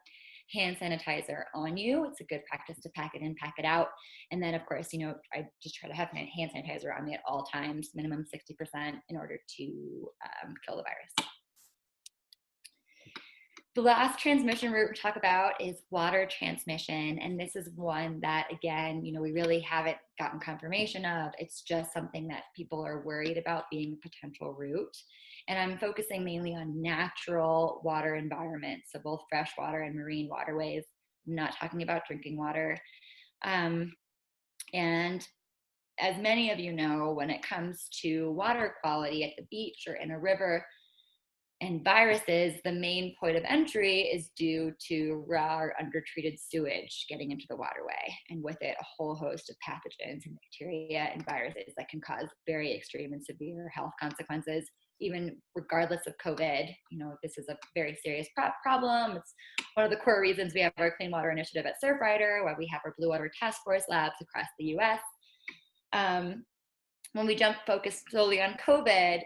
hand sanitizer on you. It's a good practice to pack it in, pack it out. And then of course, I just try to have hand sanitizer on me at all times, minimum 60%, in order to kill the virus. The last transmission route we talk about is water transmission. And this is one that, again, we really haven't gotten confirmation of. It's just something that people are worried about being a potential route. And I'm focusing mainly on natural water environments, so both freshwater and marine waterways. I'm not talking about drinking water. And as many of you know, when it comes to water quality at the beach or in a river, and viruses, the main point of entry is due to raw or undertreated sewage getting into the waterway, and with it a whole host of pathogens and bacteria and viruses that can cause very extreme and severe health consequences, even regardless of COVID. This is a very serious problem. It's one of the core reasons we have our Clean Water Initiative at Surfrider, why we have our Blue Water Task Force labs across the US. When we focus solely on COVID,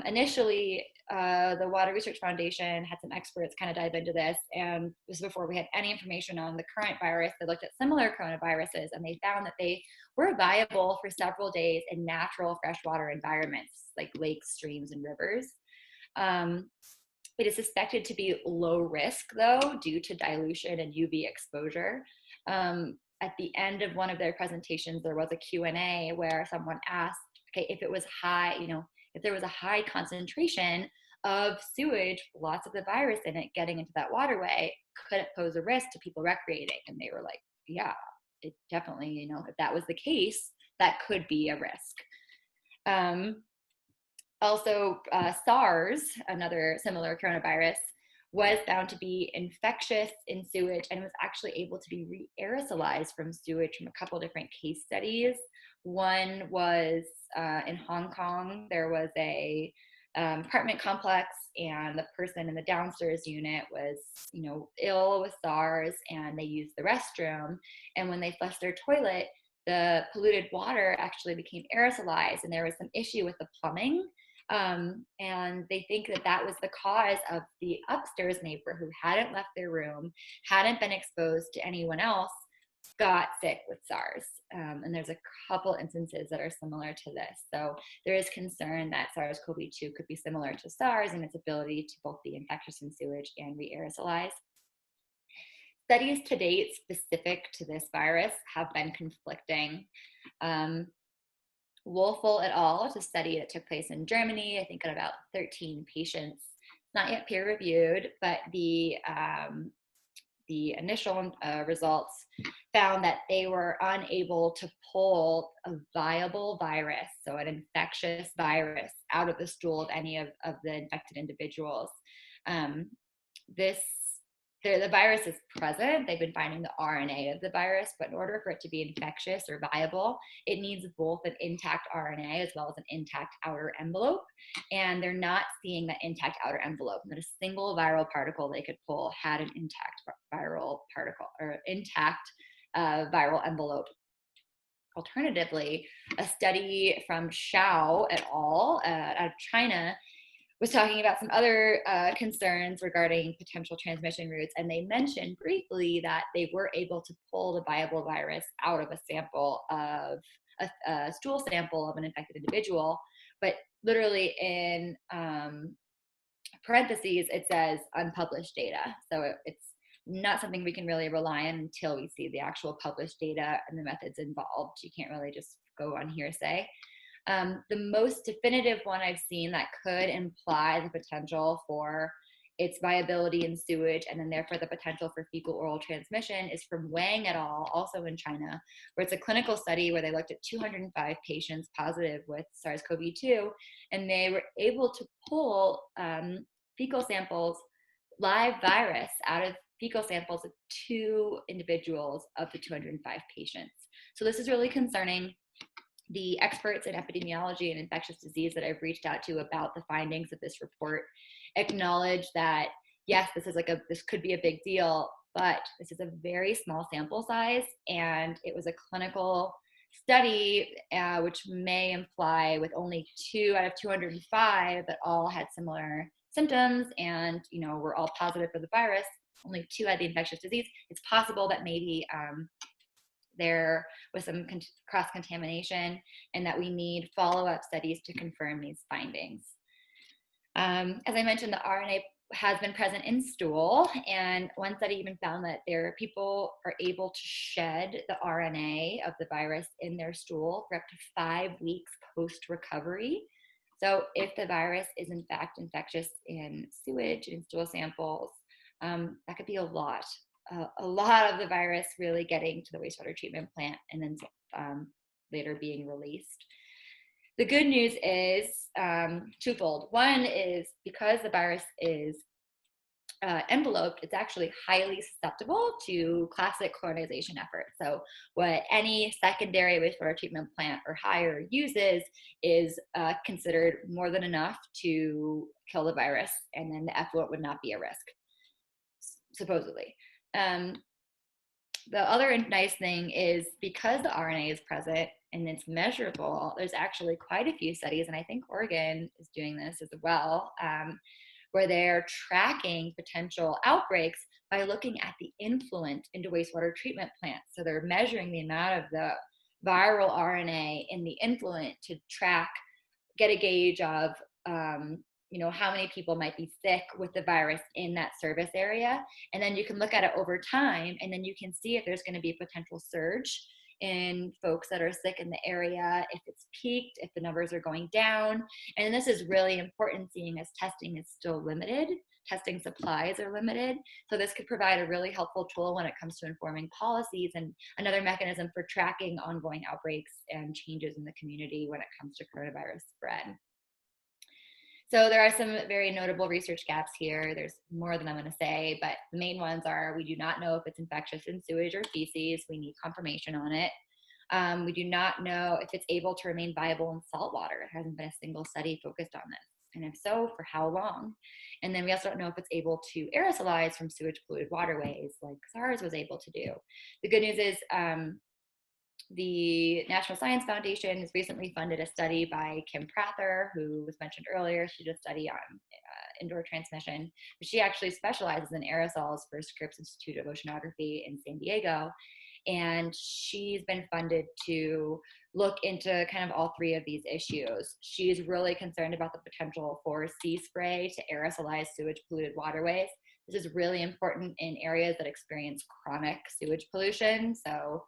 initially, the Water Research Foundation had some experts kind of dive into this, and this was before we had any information on the current virus. They looked at similar coronaviruses, and they found that they were viable for several days in natural freshwater environments like lakes, streams, and rivers. It is suspected to be low risk, though, due to dilution and UV exposure. At the end of one of their presentations, there was a Q&A where someone asked, okay, if it was high, if there was a high concentration of sewage, lots of the virus in it getting into that waterway, could it pose a risk to people recreating? And they were like, yeah, it definitely, if that was the case, that could be a risk. Also, SARS, another similar coronavirus, was found to be infectious in sewage and was actually able to be re-aerosolized from sewage from a couple different case studies. One was in Hong Kong. There was a apartment complex, and the person in the downstairs unit was, ill with SARS, and they used the restroom. And when they flushed their toilet, the polluted water actually became aerosolized, and there was some issue with the plumbing. And they think that was the cause of the upstairs neighbor, who hadn't left their room, hadn't been exposed to anyone else, got sick with SARS. And there's a couple instances that are similar to this. So there is concern that SARS-CoV-2 could be similar to SARS in its ability to both be infectious in sewage and re-aerosolize. Studies to date specific to this virus have been conflicting. Wolfel et al. It's a study that took place in Germany, I think at about 13 patients, not yet peer reviewed, but the initial results found that they were unable to pull a viable virus, so an infectious virus, out of the stool of any of the infected individuals. The virus is present. They've been finding the RNA of the virus, but in order for it to be infectious or viable, it needs both an intact RNA as well as an intact outer envelope. And they're not seeing that intact outer envelope. Not a single viral particle they could pull had an intact viral particle or intact viral envelope. Alternatively, a study from Shao et al. Out of China was talking about some other concerns regarding potential transmission routes, and they mentioned briefly that they were able to pull the viable virus out of a sample of a stool sample of an infected individual, but literally in parentheses it says unpublished data. So it's not something we can really rely on until we see the actual published data and the methods involved. You can't really just go on hearsay. The most definitive one I've seen that could imply the potential for its viability in sewage and then therefore the potential for fecal oral transmission is from Wang et al., also in China, where it's a clinical study where they looked at 205 patients positive with SARS-CoV-2, and they were able to pull fecal samples, live virus, out of fecal samples of 2 individuals of the 205 patients. So this is really concerning. The experts in epidemiology and infectious disease that I've reached out to about the findings of this report acknowledge that, yes, this could be a big deal, but this is a very small sample size, and it was a clinical study, which may imply with only 2 out of 205 that all had similar symptoms and, were all positive for the virus, only 2 had the infectious disease, it's possible that maybe there was some cross-contamination and that we need follow-up studies to confirm these findings. As I mentioned, the RNA has been present in stool, and one study even found that people are able to shed the RNA of the virus in their stool for up to 5 weeks post-recovery. So if the virus is in fact infectious in sewage and stool samples, that could be a lot of the virus really getting to the wastewater treatment plant and then later being released. The good news is twofold. One is because the virus is enveloped, it's actually highly susceptible to classic colonization efforts. So what any secondary wastewater treatment plant or higher uses is considered more than enough to kill the virus, and then the effluent would not be a risk, supposedly. The other nice thing is because the RNA is present and it's measurable, there's actually quite a few studies, and I think Oregon is doing this as well, where they're tracking potential outbreaks by looking at the influent into wastewater treatment plants. So they're measuring the amount of the viral RNA in the influent to get a gauge of how many people might be sick with the virus in that service area. And then you can look at it over time, and then you can see if there's going to be a potential surge in folks that are sick in the area, if it's peaked, if the numbers are going down. And this is really important, seeing as testing is still limited. Testing supplies are limited. So this could provide a really helpful tool when it comes to informing policies and another mechanism for tracking ongoing outbreaks and changes in the community when it comes to coronavirus spread. So there are some very notable research gaps here. There's more than I'm going to say, but the main ones are: we do not know if it's infectious in sewage or feces. We need confirmation on it. We do not know if it's able to remain viable in salt water. There hasn't been a single study focused on this. And if so, for how long? And then we also don't know if it's able to aerosolize from sewage polluted waterways like SARS was able to do. The good news is the National Science Foundation has recently funded a study by Kim Prather, who was mentioned earlier. She did a study on indoor transmission, but she actually specializes in aerosols for Scripps Institute of Oceanography in San Diego. And she's been funded to look into kind of all 3 of these issues. She's really concerned about the potential for sea spray to aerosolize sewage polluted waterways. This is really important in areas that experience chronic sewage pollution. So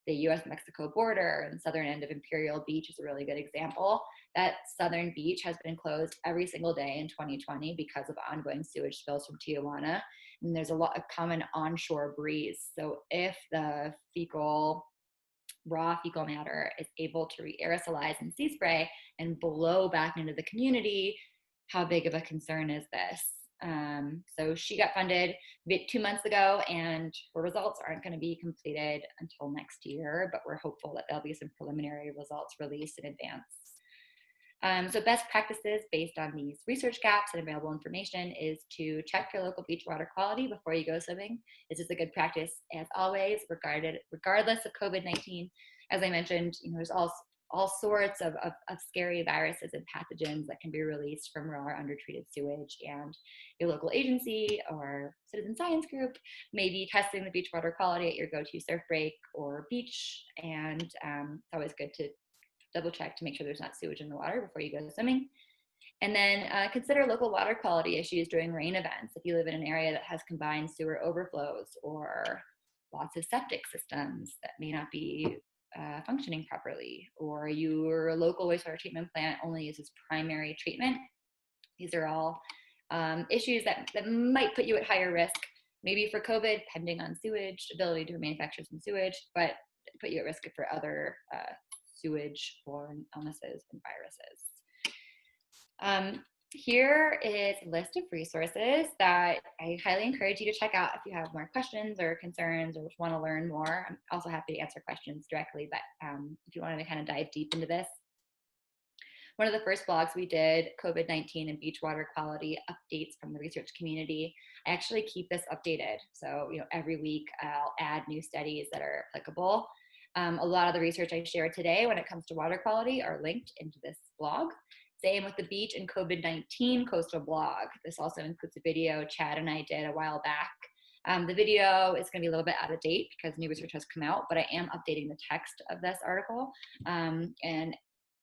the US-Mexico border and the southern end of Imperial Beach is a really good example. That southern beach has been closed every single day in 2020 because of ongoing sewage spills from Tijuana. And there's a lot of common onshore breeze. So if the raw fecal matter is able to re-aerosolize in sea spray and blow back into the community, how big of a concern is this? So she got funded 2 months ago, and her results aren't going to be completed until next year, but we're hopeful that there'll be some preliminary results released in advance. So best practices based on these research gaps and available information is to check your local beach water quality before you go swimming. This is a good practice, as always, regardless of COVID-19. As I mentioned, there's all sorts of scary viruses and pathogens that can be released from raw or undertreated sewage, and your local agency or citizen science group may be testing the beach water quality at your go-to surf break or beach, and it's always good to double check to make sure there's not sewage in the water before you go swimming. And then consider local water quality issues during rain events. If you live in an area that has combined sewer overflows or lots of septic systems that may not be functioning properly, or your local wastewater treatment plant only uses primary treatment. These are all issues that might put you at higher risk, maybe for COVID, depending on sewage, ability to remain infectious in sewage, but put you at risk for other sewage-borne illnesses and viruses. Here is a list of resources that I highly encourage you to check out if you have more questions or concerns or want to learn more. I'm also happy to answer questions directly, but if you wanted to kind of dive deep into this. One of the first blogs we did, COVID-19 and beach water quality updates from the research community. I actually keep this updated. So, every week I'll add new studies that are applicable. A lot of the research I share today when it comes to water quality are linked into this blog. Same with the beach and COVID-19 coastal blog. This also includes a video Chad and I did a while back. The video is going to be a little bit out of date because new research has come out, but I am updating the text of this article. And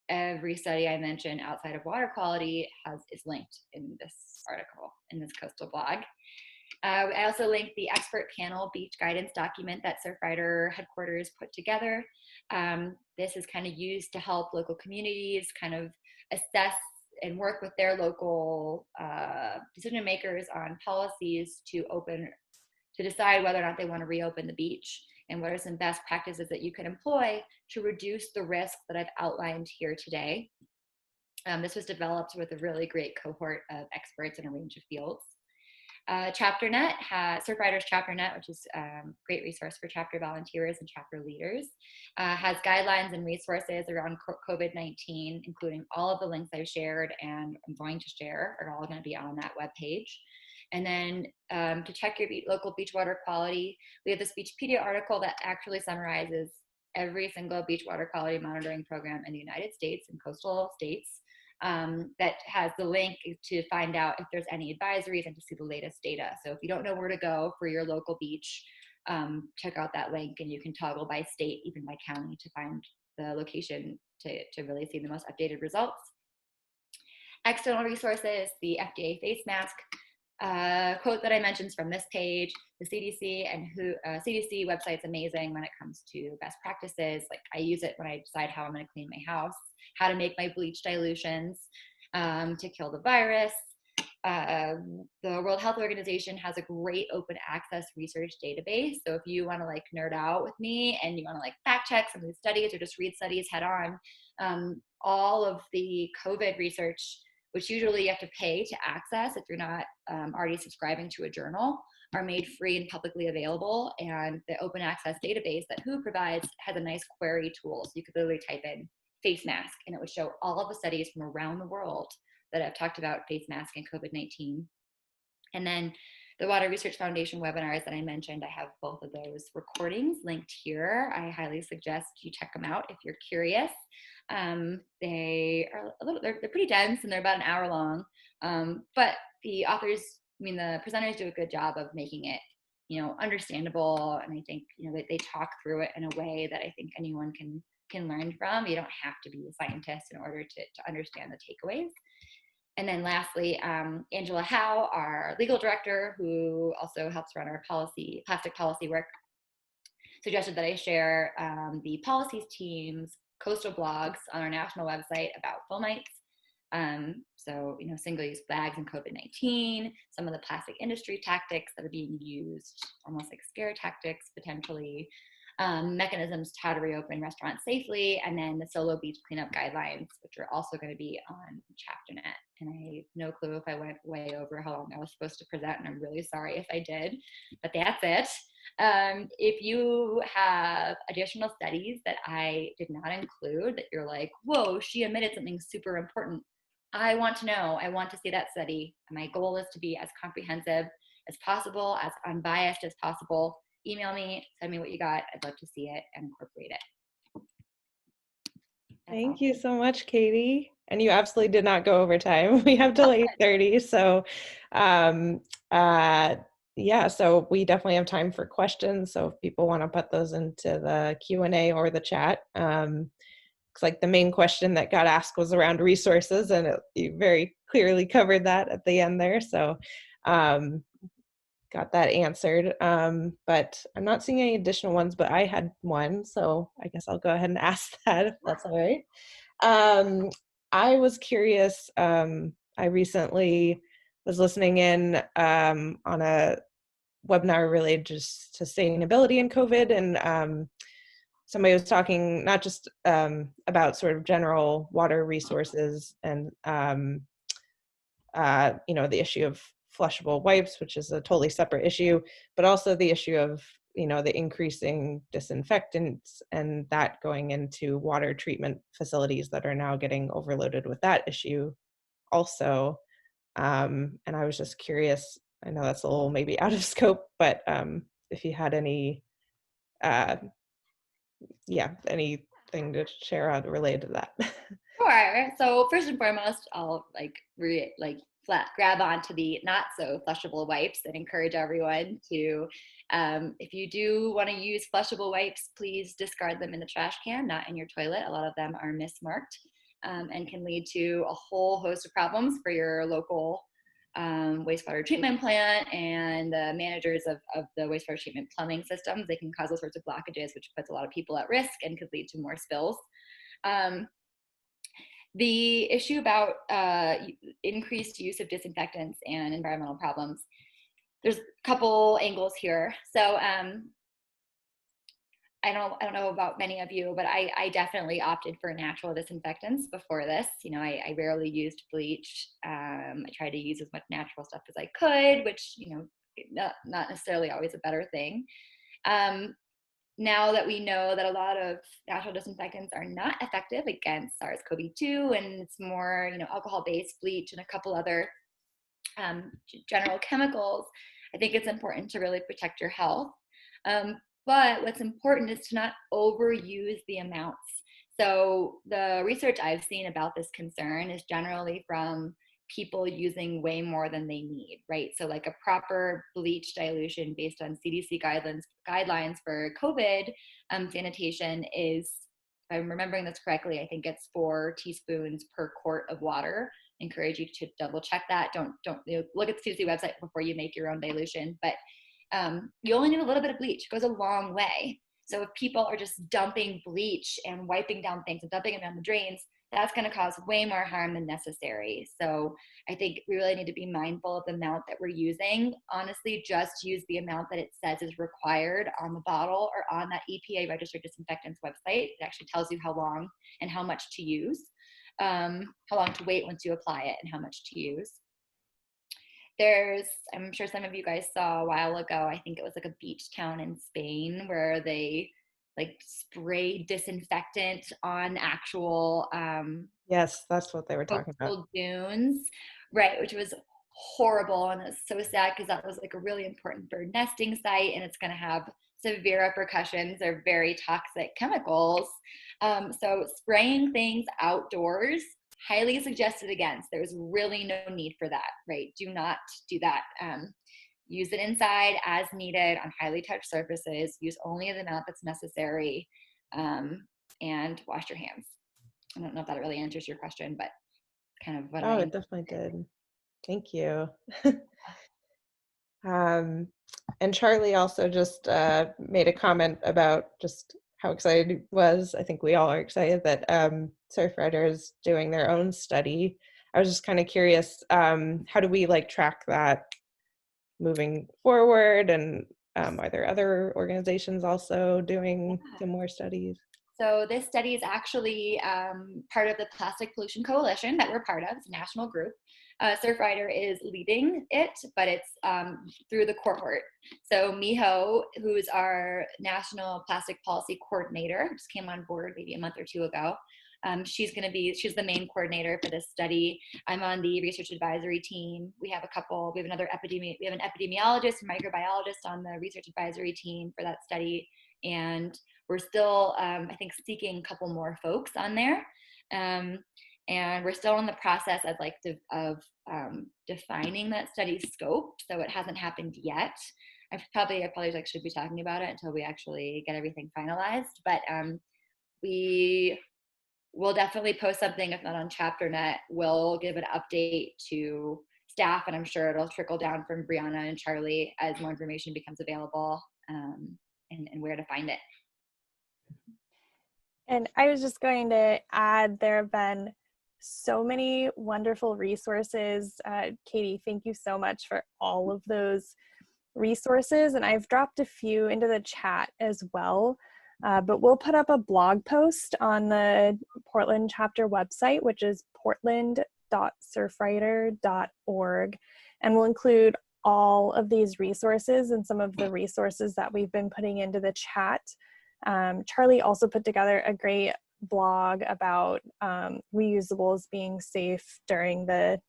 every study I mentioned outside of water quality is linked in this article, in this coastal blog. I also linked the expert panel beach guidance document that Surfrider headquarters put together. This is kind of used to help local communities kind of assess and work with their local decision makers on policies to decide whether or not they want to reopen the beach, and what are some best practices that you can employ to reduce the risk that I've outlined here today. This was developed with a really great cohort of experts in a range of fields. ChapterNet Surfrider's ChapterNet, which is a great resource for chapter volunteers and chapter leaders, has guidelines and resources around COVID-19, including all of the links I've shared and I'm going to share are all going to be on that webpage. And then to check your local beach water quality, we have this Beachpedia article that actually summarizes every single beach water quality monitoring program in the United States and coastal states. That has the link to find out if there's any advisories and to see the latest data. So if you don't know where to go for your local beach, check out that link, and you can toggle by state, even by county, to find the location to really see the most updated results. External resources, the FDA face mask quote that I mentioned is from this page. The CDC and CDC website's amazing when it comes to best practices. Like, I use it when I decide how I'm going to clean my house, how to make my bleach dilutions to kill the virus. The World Health Organization has a great open access research database. So if you want to like nerd out with me and you want to like fact check some of these studies or just read studies head on, all of the COVID research, which usually you have to pay to access if you're not already subscribing to a journal, are made free and publicly available. And the open access database that WHO provides has a nice query tool. So you could literally type in face mask and it would show all of the studies from around the world that have talked about face mask and COVID-19. And then the Water Research Foundation webinars that I mentioned, I have both of those recordings linked here. I highly suggest you check them out if you're curious. They're pretty dense and they're about an hour long, but the authors, the presenters do a good job of making it, understandable. And I think, they talk through it in a way that I think anyone can learn from. You don't have to be a scientist in order to understand the takeaways. And then lastly, Angela Howe, our legal director, who also helps run our plastic policy work, suggested that I share the policies team's coastal blogs on our national website about foamites. So, single-use bags and COVID-19, some of the plastic industry tactics that are being used, almost like scare tactics potentially, mechanisms to how to reopen restaurants safely, and then the solo beach cleanup guidelines, which are also going to be on ChapterNet. And I have no clue if I went way over how long I was supposed to present, and I'm really sorry if I did, but that's it. If you have additional studies that I did not include that you're like, whoa, she omitted something super important, I want to know. I want to see that study. My goal is to be as comprehensive as possible, as unbiased as possible. Email me, send me what you got. I'd love to see it and incorporate it. Thank you so much, Katie. And you absolutely did not go over time. We have till 8:30. So yeah, so we definitely have time for questions. So if people want to put those into the Q&A or the chat. Looks like the main question that got asked was around resources, and you very clearly covered that at the end there. So got that answered. But I'm not seeing any additional ones, but I had one, so I guess I'll go ahead and ask that if that's all right. I was curious, I recently was listening in on a webinar related to sustainability and COVID, and somebody was talking not just about sort of general water resources and the issue of flushable wipes, which is a totally separate issue, but also the issue of the increasing disinfectants and that going into water treatment facilities that are now getting overloaded with that issue also. And I was just curious, I know that's a little maybe out of scope, but if you had any anything to share on related to that? Sure. So first and foremost, I'll grab onto the not so flushable wipes and encourage everyone to, if you do want to use flushable wipes, please discard them in the trash can, not in your toilet. A lot of them are mismarked, and can lead to a whole host of problems for your local wastewater treatment plant and the managers of the wastewater treatment plumbing systems. They can cause all sorts of blockages, which puts a lot of people at risk and could lead to more spills. The issue about increased use of disinfectants and environmental problems, there's a couple angles here. So I don't know about many of you, but I definitely opted for natural disinfectants before this. I rarely used bleach. I tried to use as much natural stuff as I could, which, not necessarily always a better thing. Now that we know that a lot of natural disinfectants are not effective against SARS-CoV-2, and it's more, alcohol-based bleach and a couple other general chemicals, I think it's important to really protect your health. But what's important is to not overuse the amounts. So the research I've seen about this concern is generally from people using way more than they need, right? So like a proper bleach dilution based on CDC guidelines for COVID sanitation is, if I'm remembering this correctly, I think it's 4 teaspoons per quart of water. I encourage you to double check that. Don't look at the CDC website before you make your own dilution, but you only need a little bit of bleach. It goes a long way. So if people are just dumping bleach and wiping down things and dumping them down the drains, that's going to cause way more harm than necessary. So I think we really need to be mindful of the amount that we're using. Honestly, just use the amount that it says is required on the bottle or on that EPA registered disinfectants website. It actually tells you how long and how much to use, how long to wait once you apply it, and how much to use. I'm sure some of you guys saw a while ago, I think it was like a beach town in Spain where they sprayed disinfectant on actual yes, that's what they were talking about. Dunes, right, which was horrible, and it's so sad because that was a really important bird nesting site, and it's going to have severe repercussions. They're very toxic chemicals. So spraying things outdoors, highly suggested against. There's really no need for that, right? Do not do that. Use it inside as needed on highly touched surfaces. Use only the amount that's necessary, and wash your hands. I don't know if that really answers your question, but kind of what it definitely did. Thank you. And Charlie also just made a comment about just how excited he was. I think we all are excited that Surfrider is doing their own study. I was just kind of curious, how do we track that moving forward, and are there other organizations also doing some more studies? So this study is actually part of the Plastic Pollution Coalition that we're part of. It's a national group. Surfrider is leading it, but it's through the cohort. So Miho, who's our National Plastic Policy Coordinator, just came on board maybe a month or two ago. She's the main coordinator for this study. I'm on the research advisory team. We have an epidemiologist and microbiologist on the research advisory team for that study. And we're still, I think, seeking a couple more folks on there. And we're still in the process of defining that study's scope. So it hasn't happened yet. I probably should be talking about it until we actually get everything finalized. But we will definitely post something, if not on ChapterNet. We'll give an update to staff, and I'm sure it'll trickle down from Brianna and Charlie as more information becomes available, and where to find it. And I was just going to add, there have been so many wonderful resources. Katie, thank you so much for all of those resources. And I've dropped a few into the chat as well. But we'll put up a blog post on the Portland chapter website, which is portland.surfrider.org. And we'll include all of these resources and some of the resources that we've been putting into the chat. Charlie also put together a great blog about reusables being safe during the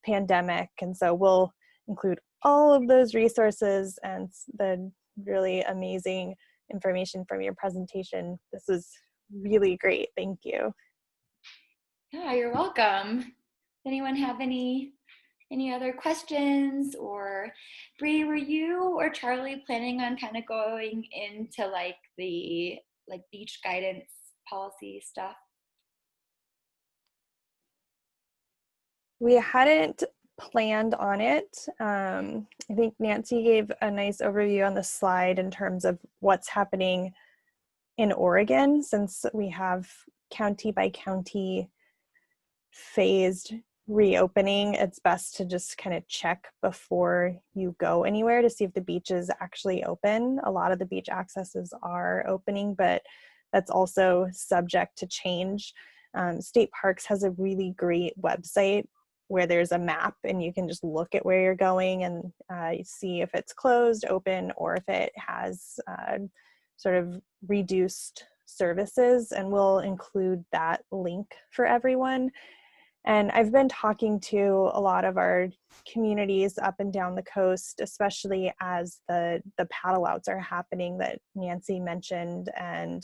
pandemic. And so we'll include all of those resources and the really amazing information from your presentation. This was really great. Thank you. Yeah, you're welcome. Does anyone have any other questions? Or Bree, were you or Charlie planning on kind of going into like the beach guidance policy stuff? We hadn't planned on it. I think Nancy gave a nice overview on the slide in terms of what's happening in Oregon, since we have county by county phased reopening. It's best to just kind of check before you go anywhere to see if the beach is actually open. A lot of the beach accesses are opening, but that's also subject to change. State Parks has a really great website where there's a map and you can just look at where you're going and see if it's closed, open, or if it has sort of reduced services, and we'll include that link for everyone. And I've been talking to a lot of our communities up and down the coast, especially as the paddle outs are happening that Nancy mentioned. And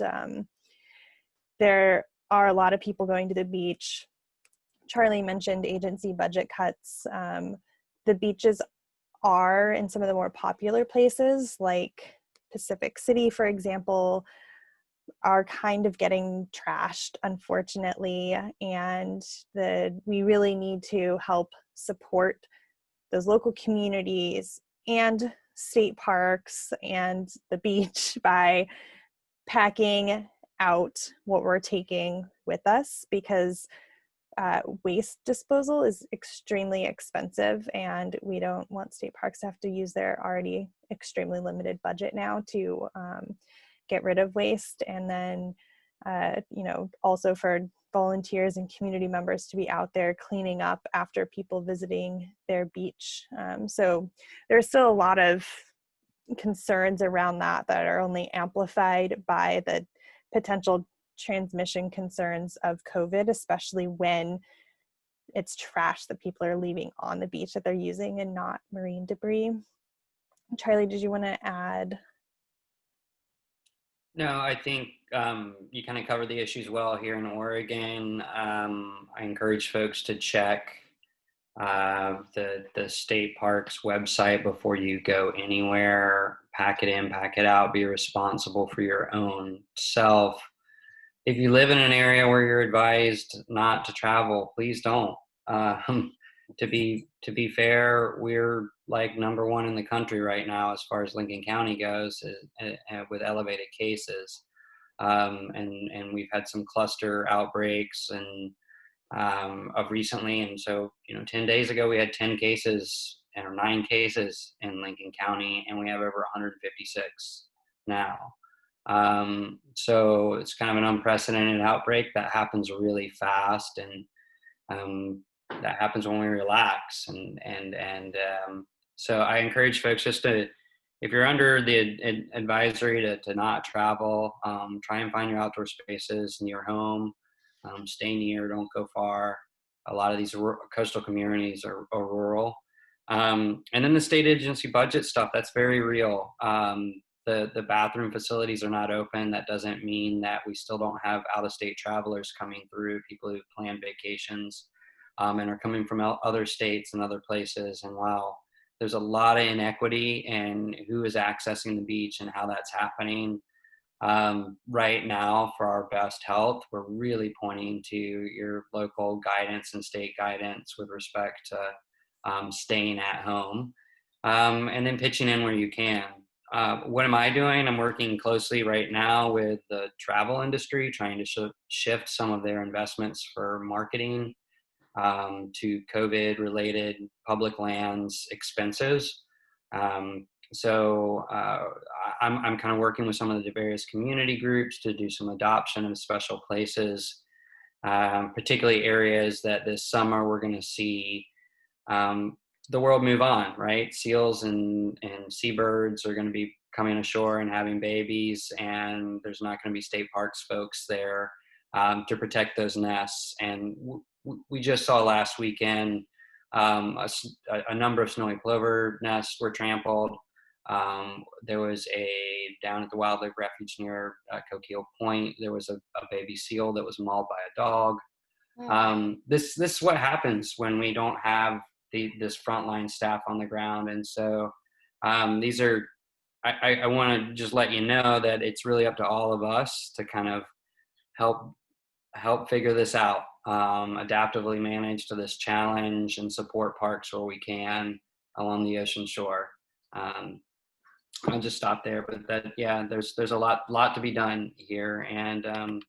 there are a lot of people going to the beach. Charlie mentioned agency budget cuts. The beaches are in some of the more popular places like Pacific City, for example, are kind of getting trashed, unfortunately, and we really need to help support those local communities and state parks and the beach by packing out what we're taking with us, because waste disposal is extremely expensive, and we don't want state parks to have to use their already extremely limited budget now to get rid of waste. And then, also for volunteers and community members to be out there cleaning up after people visiting their beach. So there's still a lot of concerns around that are only amplified by the potential transmission concerns of COVID, especially when it's trash that people are leaving on the beach that they're using and not marine debris. Charlie, did you want to add? No, I think you kind of covered the issues well here in Oregon. I encourage folks to check the state parks website before you go anywhere. Pack it in, pack it out, be responsible for your own self. If you live in an area where you're advised not to travel, please don't. To be fair, we're like number one in the country right now as far as Lincoln County goes, with elevated cases, and we've had some cluster outbreaks and of recently, and so 10 days ago we had 10 cases or 9 cases in Lincoln County, and we have over 156 now. So it's kind of an unprecedented outbreak that happens really fast, and that happens when we relax. So I encourage folks just to, if you're under the advisory to not travel, try and find your outdoor spaces near home. Stay near, don't go far. A lot of these coastal communities are rural. And then the state agency budget stuff, that's very real. The bathroom facilities are not open. That doesn't mean that we still don't have out-of-state travelers coming through, people who plan vacations and are coming from other states and other places. And while there's a lot of inequity in who is accessing the beach and how that's happening, right now, for our best health, we're really pointing to your local guidance and state guidance with respect to staying at home, and then pitching in where you can. What am I doing? I'm working closely right now with the travel industry, trying to shift some of their investments for marketing to COVID-related public lands expenses. So I'm kind of working with some of the various community groups to do some adoption of special places, particularly areas that this summer we're going to see the world move on, right? Seals and seabirds are going to be coming ashore and having babies, and there's not going to be state parks folks there to protect those nests. And we just saw last weekend a number of snowy plover nests were trampled. There was down at the wildlife refuge near Coquille Point, there was a baby seal that was mauled by a dog. This is what happens when we don't have this frontline staff on the ground. And so I want to just let you know that it's really up to all of us to kind of help figure this out, adaptively manage to this challenge, and support parks where we can along the ocean shore. I'll just stop there, but there's a lot to be done here, and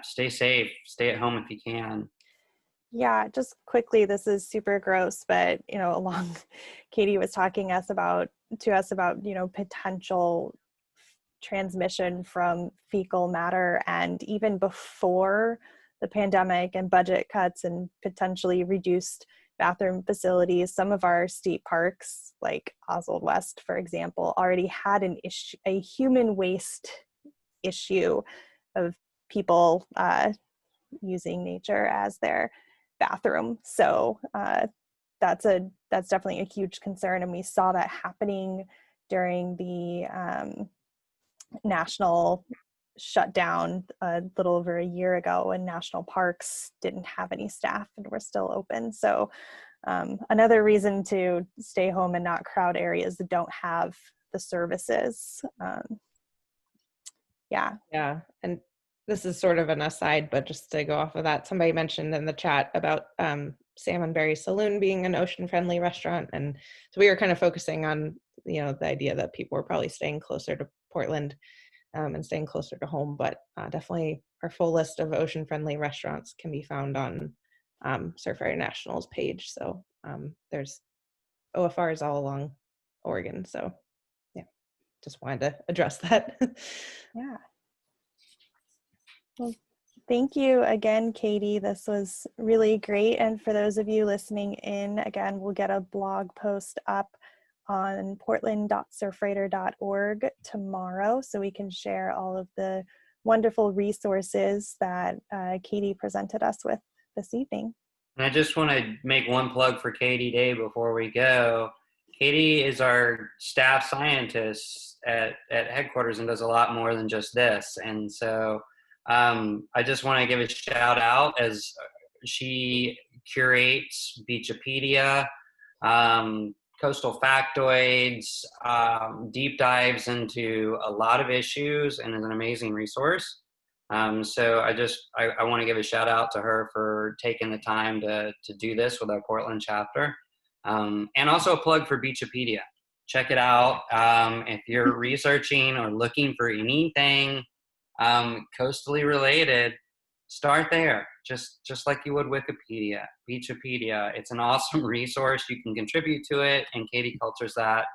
stay safe, stay at home if you can. Yeah, just quickly, this is super gross, but Katie was talking to us about potential transmission from fecal matter, and even before the pandemic and budget cuts and potentially reduced bathroom facilities, some of our state parks, like Oswald West, for example, already had a human waste issue of people using nature as their bathroom. So that's definitely a huge concern, and we saw that happening during the national shutdown a little over a year ago, and national parks didn't have any staff and were still open. So another reason to stay home and not crowd areas that don't have the services. Yeah, and this is sort of an aside, but just to go off of that, somebody mentioned in the chat about Salmonberry Saloon being an ocean-friendly restaurant, and so we were kind of focusing on the idea that people were probably staying closer to Portland and staying closer to home, but definitely our full list of ocean-friendly restaurants can be found on Surfrider National's page. So there's OFRs all along Oregon. So yeah, just wanted to address that. Yeah. Well, thank you again, Katie. This was really great. And for those of you listening in, again, we'll get a blog post up on portland.surfrider.org tomorrow, so we can share all of the wonderful resources that Katie presented us with this evening. And I just want to make one plug for Katie Day before we go. Katie is our staff scientist at headquarters and does a lot more than just this. And so I just want to give a shout out, as she curates Beachopedia, coastal factoids, deep dives into a lot of issues, and is an amazing resource. So I want to give a shout out to her for taking the time to do this with our Portland chapter. And also a plug for Beachopedia. Check it out. If you're researching or looking for anything coastally related, start there, just like you would Wikipedia. Beachopedia, it's an awesome resource. You can contribute to it, and Katie cultures that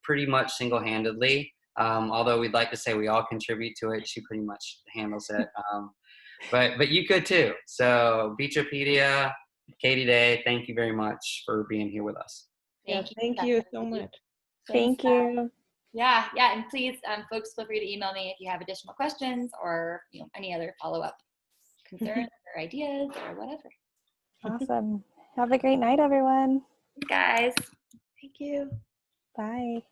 pretty much single-handedly. Although we'd like to say we all contribute to it, she pretty much handles it. But you could too. So Beachopedia, Katie Day, thank you very much for being here with us. Thank you so much. Thank you. Yeah, and please, folks, feel free to email me if you have additional questions or any other follow-up concerns or ideas or whatever. Awesome. Have a great night, everyone. Guys. Thank you. Bye.